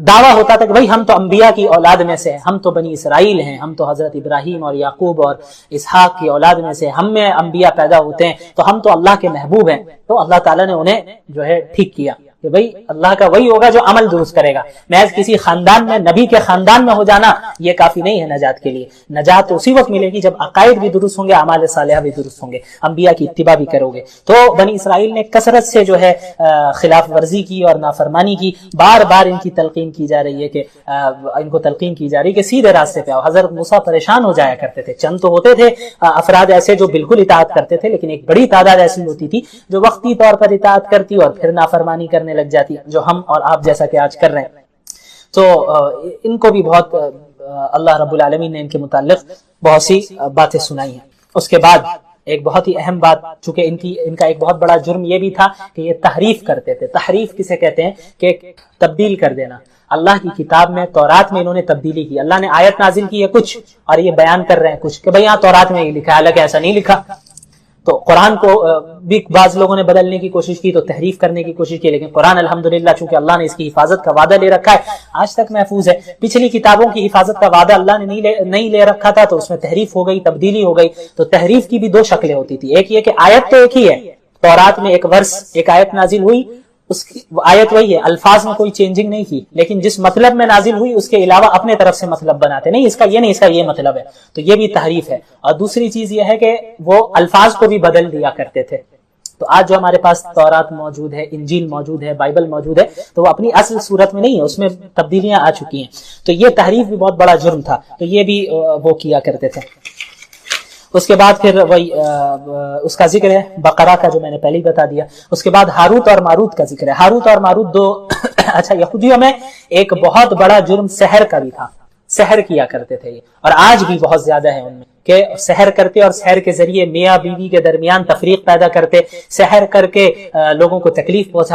دعویٰ ہوتا تھا کہ بھائی ہم تو انبیاء کی اولاد میں سے ہیں، ہم تو بنی اسرائیل ہیں، ہم تو حضرت ابراہیم اور یعقوب اور اسحاق کی اولاد میں سے، ہم میں انبیاء پیدا ہوتے ہیں، تو ہم تو اللہ کے محبوب ہیں۔ تو اللہ تعالیٰ نے انہیں جو ہے ٹھیک کیا کہ بھئی اللہ کا وہی ہوگا جو عمل درست کرے گا، محض کسی خاندان میں، نبی کے خاندان میں ہو جانا یہ کافی نہیں ہے نجات کے لیے۔ نجات اسی وقت ملے گی جب عقائد بھی درست ہوں گے، اعمال صالحہ بھی درست ہوں گے، انبیاء کی اتباع بھی کرو گے۔ تو بنی اسرائیل نے کثرت سے جو ہے خلاف ورزی کی اور نافرمانی کی، بار بار ان کی تلقین کی جا رہی ہے کہ ان کو تلقین کی جا رہی ہے کہ سیدھے راستے پہ آؤ۔ حضرت موسیٰ پریشان ہو جایا کرتے تھے، چند تو ہوتے تھے افراد ایسے جو بالکل اطاعت کرتے تھے، لیکن ایک بڑی تعداد ایسی ہوتی تھی جو وقتی طور پر اطاعت کرتی اور پھر نافرمانی کرنے لگ جاتی، جو ہم اور آپ جیسا کہ آج کر رہے ہیں۔ تو ان کو بھی بہت اللہ رب العالمین نے ان کے متعلق بہت سی باتیں سنائی ہیں۔ اس کے بعد ایک بہت ہی اہم بات، چونکہ ان کا ایک بہت بڑا جرم یہ بھی تھا کہ یہ تحریف کرتے تھے۔ تحریف کسے کہتے ہیں؟ کہ تبدیل کر دینا۔ اللہ کی کتاب میں، تورات میں انہوں نے تبدیلی کی، اللہ نے آیت نازل کی ہے کچھ اور یہ بیان کر رہے ہیں کچھ، کہ بھئی یہاں تورات میں یہ لکھا ہے، حالانکہ ایسا نہیں لکھا۔ تو قرآن کو بھی بعض لوگوں نے بدلنے کی کوشش کی، تو تحریف کرنے کی کوشش کی، لیکن قرآن الحمدللہ چونکہ اللہ نے اس کی حفاظت کا وعدہ لے رکھا ہے، آج تک محفوظ ہے۔ پچھلی کتابوں کی حفاظت کا وعدہ اللہ نے نہیں لے رکھا تھا، تو اس میں تحریف ہو گئی، تبدیلی ہو گئی۔ تو تحریف کی بھی دو شکلیں ہوتی تھی، ایک یہ کہ آیت تو ایک ہی ہے، تورات میں ایک ورس، ایک آیت نازل ہوئی، اس کی آیت وہی ہے، الفاظ میں کوئی چینجنگ نہیں کی، لیکن جس مطلب میں نازل ہوئی اس کے علاوہ اپنے طرف سے مطلب بناتے، نہیں اس کا یہ نہیں، اس کا یہ مطلب ہے، تو یہ بھی تحریف ہے۔ اور دوسری چیز یہ ہے کہ وہ الفاظ کو بھی بدل دیا کرتے تھے۔ تو آج جو ہمارے پاس تورات موجود ہے، انجیل موجود ہے، بائبل موجود ہے، تو وہ اپنی اصل صورت میں نہیں ہے، اس میں تبدیلیاں آ چکی ہیں۔ تو یہ تحریف بھی بہت بڑا جرم تھا، تو یہ بھی وہ کیا کرتے تھے۔ اس کے بعد پھر وہی اس کا ذکر ہے بقرہ کا، جو میں نے پہلے ہی بتا دیا۔ اس کے بعد ہاروت اور ماروت کا ذکر ہے۔ ہاروت اور ماروت دو اچھا، یہودیوں میں ایک بہت بڑا جرم سحر کا بھی تھا، سحر کیا کرتے تھے یہ، اور آج بھی بہت زیادہ ہے ان میں، کہ سحر کرتے اور سحر کے ذریعے میاں بیوی کے درمیان تفریق پیدا کرتے، سحر کر کے لوگوں کو تکلیف پہنچا